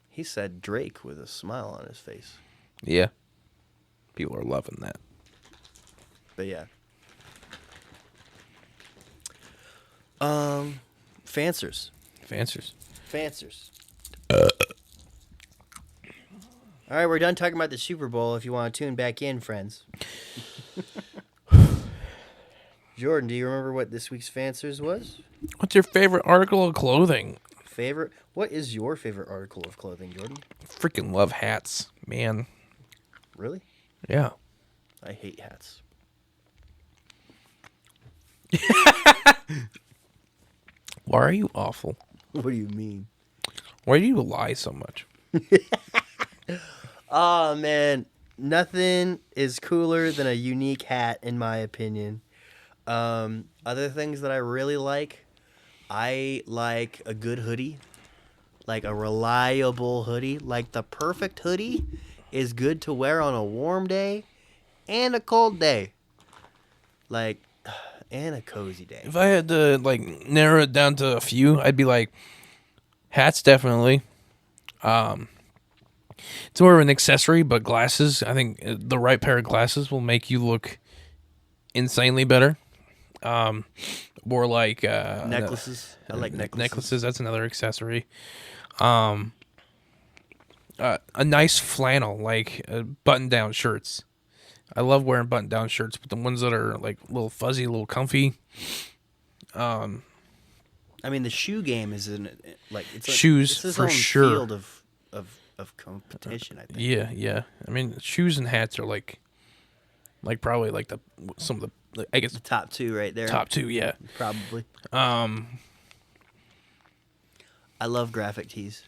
He said Drake with a smile on his face. Yeah. People are loving that. But yeah. Fancers. Fancers. All right, we're done talking about the Super Bowl. If you want to tune back in, friends. Jordan, do you remember what this week's Fancers was? What's your favorite article of clothing? What is your favorite article of clothing, Jordan? Freaking love hats, man. Really? Yeah. I hate hats. Why are you awful? What do you mean? Why do you lie so much? Oh, man. Nothing is cooler than a unique hat, in my opinion. Other things that I really like, I like a good hoodie. Like a reliable hoodie. Like the perfect hoodie is good to wear on a warm day and a cold day. Like, and a cozy day. If I had to like narrow it down to a few, I'd be like hats definitely. It's more of an accessory, but glasses. I think the right pair of glasses will make you look insanely better. More like Necklaces. I like necklaces. Necklaces. That's another accessory. A nice flannel, like button-down shirts. I love wearing button-down shirts, but the ones that are like a little fuzzy, a little comfy. I mean, the shoe game is in like it's Shoes, it's its for own sure. field of competition. I think. Yeah. I mean, shoes and hats are like probably like some of the I guess Top two right there. top two. Yeah. Probably. I love graphic tees.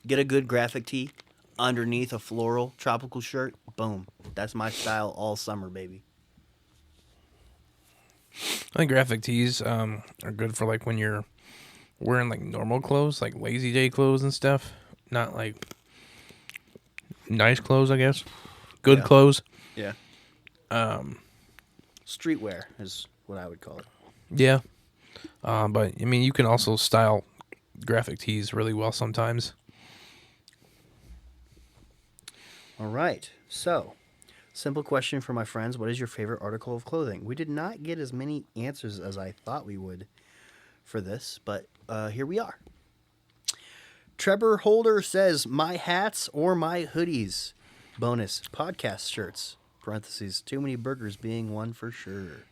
Get a good graphic tee underneath a floral tropical shirt. Boom. That's my style all summer, baby. I think graphic tees are good for like when you're wearing like normal clothes, like lazy day clothes and stuff. Not like nice clothes, I guess. Good Yeah. clothes. Yeah. Streetwear is what I would call it. Yeah. But I mean, you can also style graphic tees really well sometimes. All right. So, simple question for my friends. What is your favorite article of clothing? We did not get as many answers as I thought we would for this, but here we are. Trevor Holder says, my hats or my hoodies. Bonus, podcast shirts. Parentheses, too many burgers being one for sure.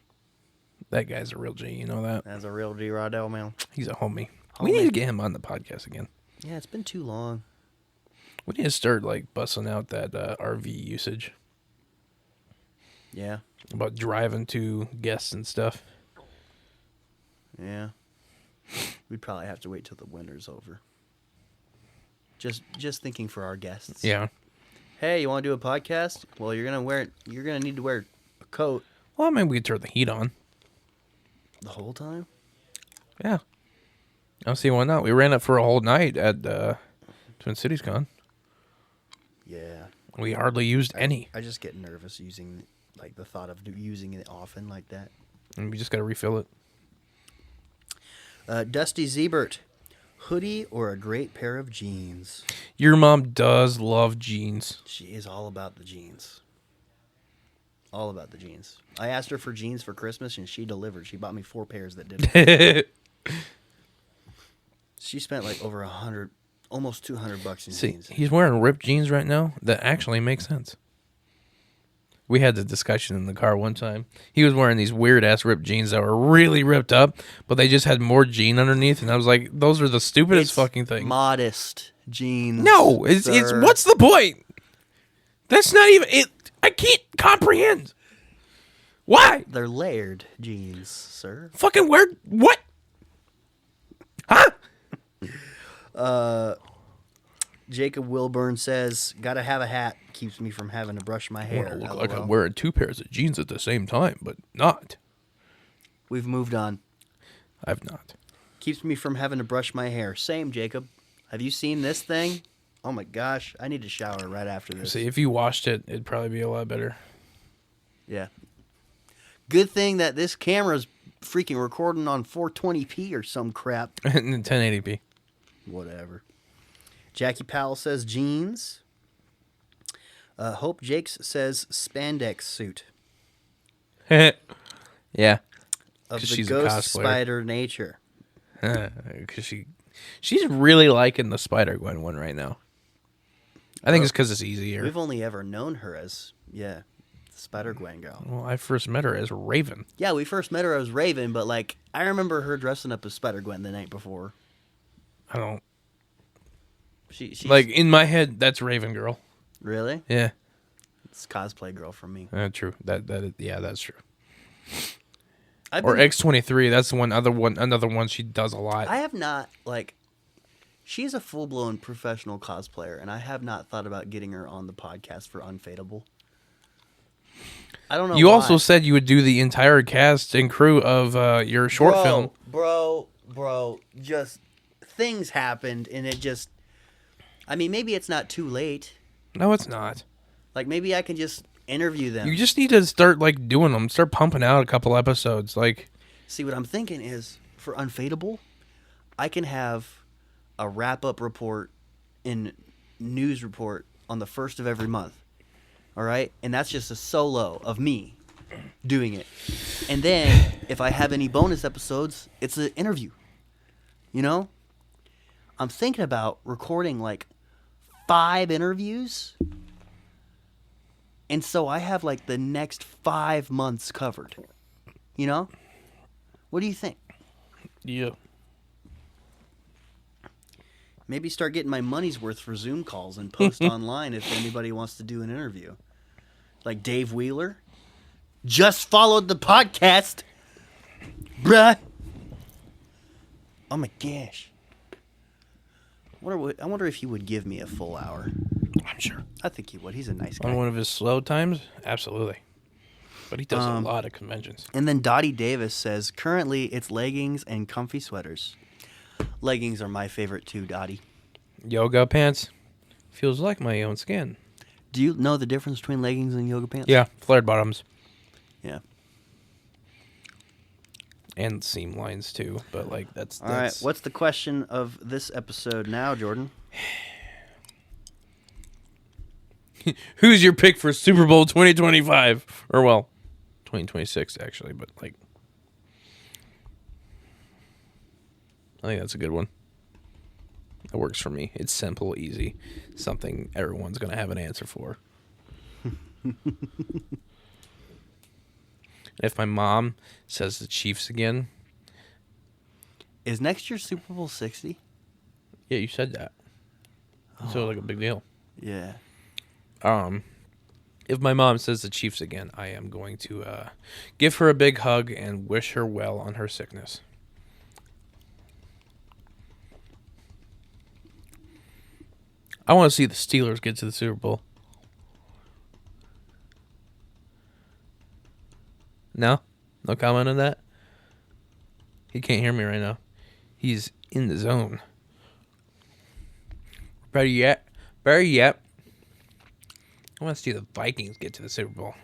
That guy's a real G, you know that? That's a real G. Rodell, man. He's a homie. We need to get him on the podcast again. Yeah, it's been too long. We need to start like busting out that RV usage Yeah. about driving to guests and stuff. Yeah. We'd probably have to wait till the winter's over. Just thinking for our guests. Yeah. Hey, you want to do a podcast? Well, you're gonna need to wear a coat Well, maybe we could turn the heat on. the whole time. Yeah. I'll see why not. We ran it for a whole night at Twin Cities Con. Yeah. We hardly used any. I just get nervous using like the thought of using it often like that. And we just got to refill it. Dusty Zebert, hoodie or a great pair of jeans? Your mom does love jeans. She is all about the jeans. All about the jeans. I asked her for jeans for Christmas and she delivered. She bought me 4 pairs that did. She spent like over $100, almost $200 in See, jeans. he's wearing ripped jeans right now. That actually makes sense. We had the discussion in the car one time. He was wearing these weird ass ripped jeans that were really ripped up, but they just had more jean underneath, and I was like, "Those are the stupidest fucking things." Modest jeans. No, it's sir. what's the point? That's not even it. I can't comprehend. Why? They're layered jeans, sir. Fucking wear what? Huh? Jacob Wilburn says, "Gotta have a hat. Keeps me from having to brush my I hair." want to look like LOL. I'm wearing 2 pairs of jeans at the same time, but not. We've moved on. I've not. Keeps me from having to brush my hair. Same, Jacob. Have you seen this thing? Oh my gosh, I need to shower right after this. See, if you washed it, it'd probably be a lot better. Yeah. Good thing that this camera's freaking recording on 420p or some crap. In 1080p. Whatever. Jackie Powell says jeans. Hope Jakes says spandex suit. Yeah. of 'Cause the she's a ghost cosplayer. spider nature. Because she's really liking the Spider-Gwen one right now. I think it's because it's easier. We've only ever known her as Spider-Gwen girl. Well, I first met her as Raven. Yeah, we first met her as Raven, but like I remember her dressing up as Spider-Gwen the night before. I don't She's like in my head. That's Raven Girl. really? Yeah, It's cosplay girl for me. true. That's true. I've Or been- X-23. That's the another one she does a lot. I have not like. She's a full-blown professional cosplayer, and I have not thought about getting her on the podcast for Unfadeable. I don't know. You why. also said you would do the entire cast and crew of your short film. Bro, just things happened, and it just. I mean, maybe it's not too late. No, it's not. Like maybe I can just interview them. You just need to start like doing them. Start pumping out a couple episodes. Like, See, what I'm thinking is for Unfadeable, I can have a wrap-up report in news report on the first of every month. All right? And that's just a solo of me doing it. And then if I have any bonus episodes, it's an interview. You know? I'm thinking about recording like 5 interviews. And so I have like the next 5 months covered. You know? What do you think? yeah. Maybe start getting my money's worth for Zoom calls and post online if anybody wants to do an interview. Like Dave Wheeler. Just followed the podcast. Bruh. Oh my gosh. I wonder if he would give me a full hour. I'm sure. I think he would. He's a nice On guy. one of his slow times, absolutely. But he does a Um, lot of conventions. And then Dottie Davis says, currently it's leggings and comfy sweaters. Leggings are my favorite too, Dottie. Yoga pants feels like my own skin. Do you know the difference between leggings and yoga pants? Yeah, flared bottoms Yeah. and seam lines too. But like that's All right. What's the question of this episode now, Jordan? Who's your pick for Super Bowl 2025? Or well, 2026 actually, but like I think that's a good one. That works for me. It's simple, easy, something everyone's going to have an answer for. If my mom says the Chiefs again, Is next year Super Bowl 60? yeah, you said that. So like a big deal. Yeah. If my mom says the Chiefs again, I am going to give her a big hug and wish her well on her sickness. I want to see the Steelers get to the Super Bowl. No? No comment on that? He can't hear me right now. He's in the zone. Better yet, I want to see the Vikings get to the Super Bowl.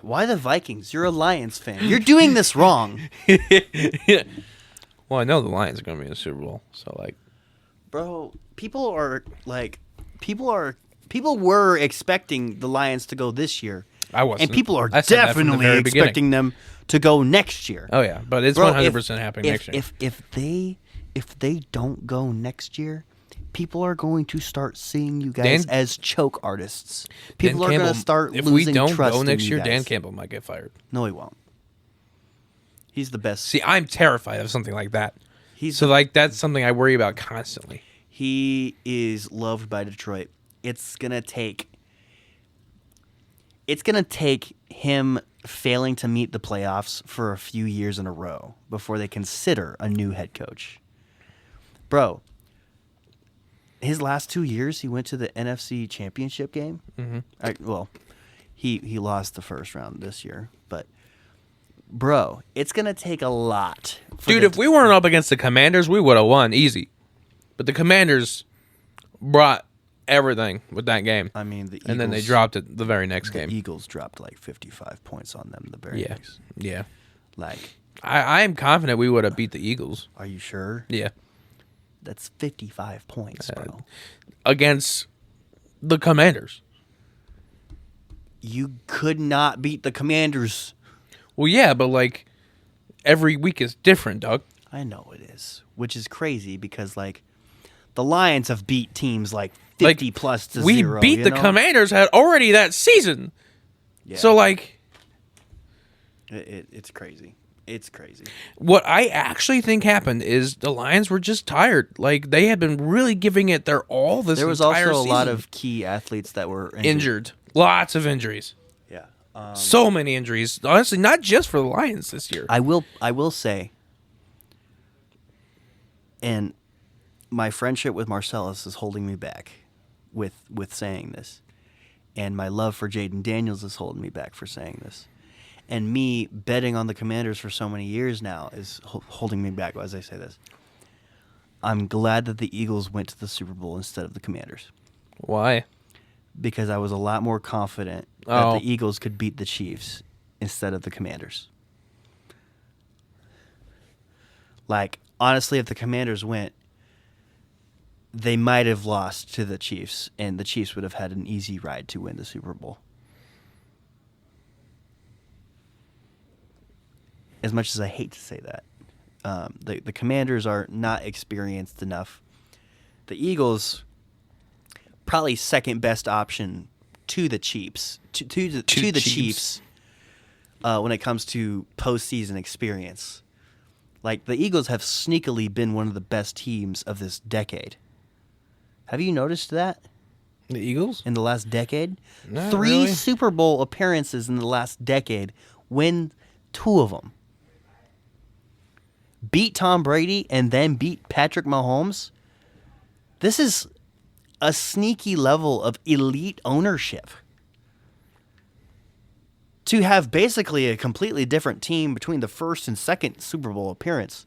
Why the Vikings? You're a Lions fan. You're doing this wrong. Well, I know the Lions are going to be in the Super Bowl, so like, Bro, people were expecting the Lions to go this year. I wasn't. And people are I said that from the definitely very expecting them to go next year. Oh yeah, but it's Bro, 100% happening next year. If they don't go next year, people are going to start seeing you guys Dan- as choke artists. Dan People are going to Campbell- start if losing we don't trust go in next you year, guys. Dan Campbell might get fired. No, he won't. He's the best. See, I'm terrified of something like that. He's So like that's something I worry about constantly. He is loved by Detroit. It's gonna take him failing to meet the playoffs for a few years in a row before they consider a new head coach. Bro, his last 2 years, he went to the NFC Championship game. Mm-hmm. He lost the first round this year, but bro, it's gonna take a lot. Dude, if we weren't up against the Commanders, we would have won easy. But the Commanders brought everything with that game. I mean, And then they dropped it the very next the game. Eagles dropped like 55 points on them the very Yeah. next. Yeah. Like, I am confident we would have beat the Eagles. are you sure? Yeah. That's 55 points, bro. Against the Commanders. You could not beat the Commanders. Well, yeah, but like every week is different, Doug. I know it is, which is crazy because like the Lions have beat teams like 50 plus to we 0. beat you the know? Commanders had already that season. Yeah. So like It's crazy. It's crazy. what I actually think happened is the Lions were just tired. Like they had been really giving it their all this There was entire also a lot season. of key athletes that were injured. Lots of injuries. Yeah. So many injuries. Honestly, not just for the Lions this year. I will say, and my friendship with Marcellus is holding me back with saying this, and my love for Jaden Daniels is holding me back for saying this, and me betting on the Commanders for so many years now is holding me back as I say this. I'm glad that the Eagles went to the Super Bowl instead of the Commanders Why? because I was a lot more confident Oh. that the Eagles could beat the Chiefs instead of the Commanders. Like, honestly, if the Commanders went, they might have lost to the Chiefs, and the Chiefs would have had an easy ride to win the Super Bowl. As much as I hate to say that. The Commanders are not experienced enough. The Eagles, probably second best option to the Chiefs, to the Chiefs. Chiefs, when it comes to postseason experience. Like, the Eagles have sneakily been one of the best teams of this decade. Have you noticed that The Eagles? in the last decade? Not 3 really. Super Bowl appearances in the last decade. Win 2 of them. Beat Tom Brady and then beat Patrick Mahomes. This is a sneaky level of elite ownership. To have basically a completely different team between the first and second Super Bowl appearance.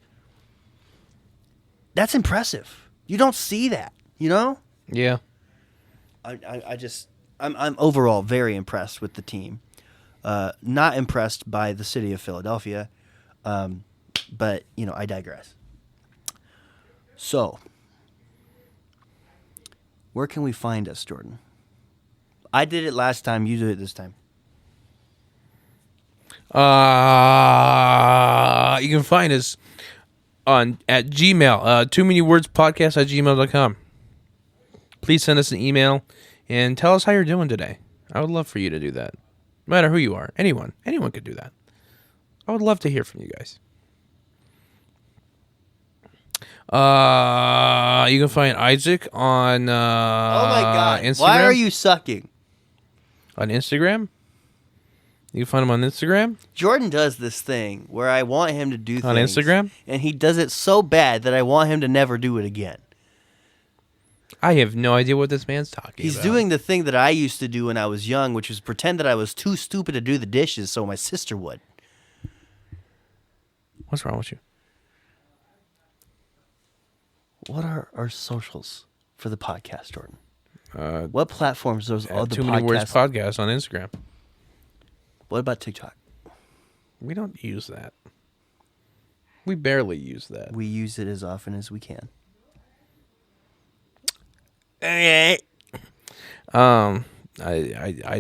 That's impressive. You don't see that, you know? Yeah. I'm overall very impressed with the team. Not impressed by the city of Philadelphia. But, you know, I digress. So, where can we find us, Jordan? I did it last time. You do it this time. You can find us at Gmail, too many words podcast at gmail.com. Please send us an email and tell us how you're doing today. I would love for you to do that. No matter who you are. Anyone could do that. I would love to hear from you guys. You can find Isaac on Oh my God. Instagram. Why are you sucking? On Instagram? You can find him on Instagram? Jordan does this thing where I want him to do On things. Instagram? And he does it so bad that I want him to never do it again. I have no idea what this man's talking He's about. doing the thing that I used to do when I was young, which was pretend that I was too stupid to do the dishes so my sister would. What's wrong with you? What are our socials for the podcast, Jordan? What platforms those are the Too Many Words podcasts? podcast on Instagram. What about TikTok? We don't use that. We barely use that. We use it as often as we can. I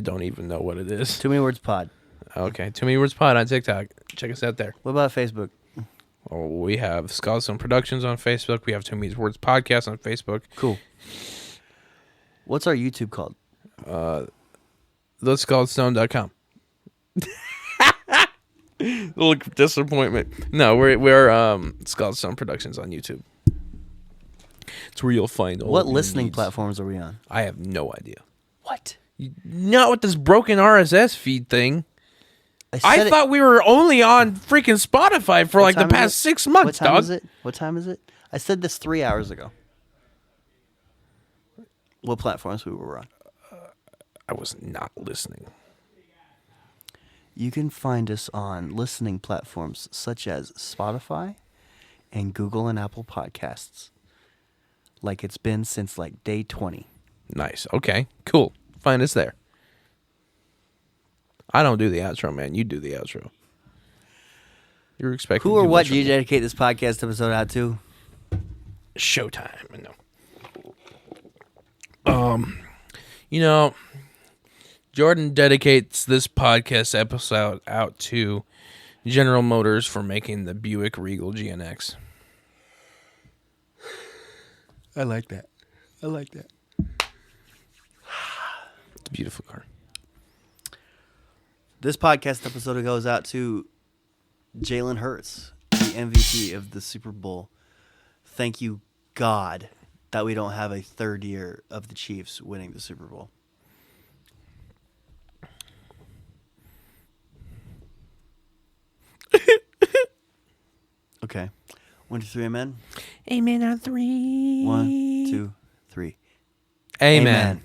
don't even know what it is. Too Many Words Pod. Okay, Too Many Words Pod on TikTok. Check us out there. What about Facebook? Oh, we have Skullstone Productions on Facebook. We have Too Many Words Podcast on Facebook. Cool. What's our YouTube called? TheSkullstone.com. Look, disappointment. No, we're Skullstone Productions on YouTube. It's where you'll find all What of your listening needs. platforms are we on? I have no idea. What? Not with this broken RSS feed thing. I said it- thought we were only on freaking Spotify for What like the time is past it? 6 months, What time dog. is it? What time is it? I said this 3 hours ago. What platforms we were on? I was not listening. You can find us on listening platforms such as Spotify and Google and Apple Podcasts. Like it's been since like day 20. Nice. Okay. Cool. Find us there. I don't do the outro, man. You do the outro. You're expecting. Who or too what much do you from me. dedicate this podcast episode out to? Showtime. No. You know, Jordan dedicates this podcast episode out to General Motors for making the Buick Regal GNX. I like that. It's a beautiful car. This podcast episode goes out to Jalen Hurts, the MVP of the Super Bowl. Thank you, God, that we don't have a third year of the Chiefs winning the Super Bowl. Okay. 1, 2, 3, amen. Amen on 3. 1, 2, 3. Amen.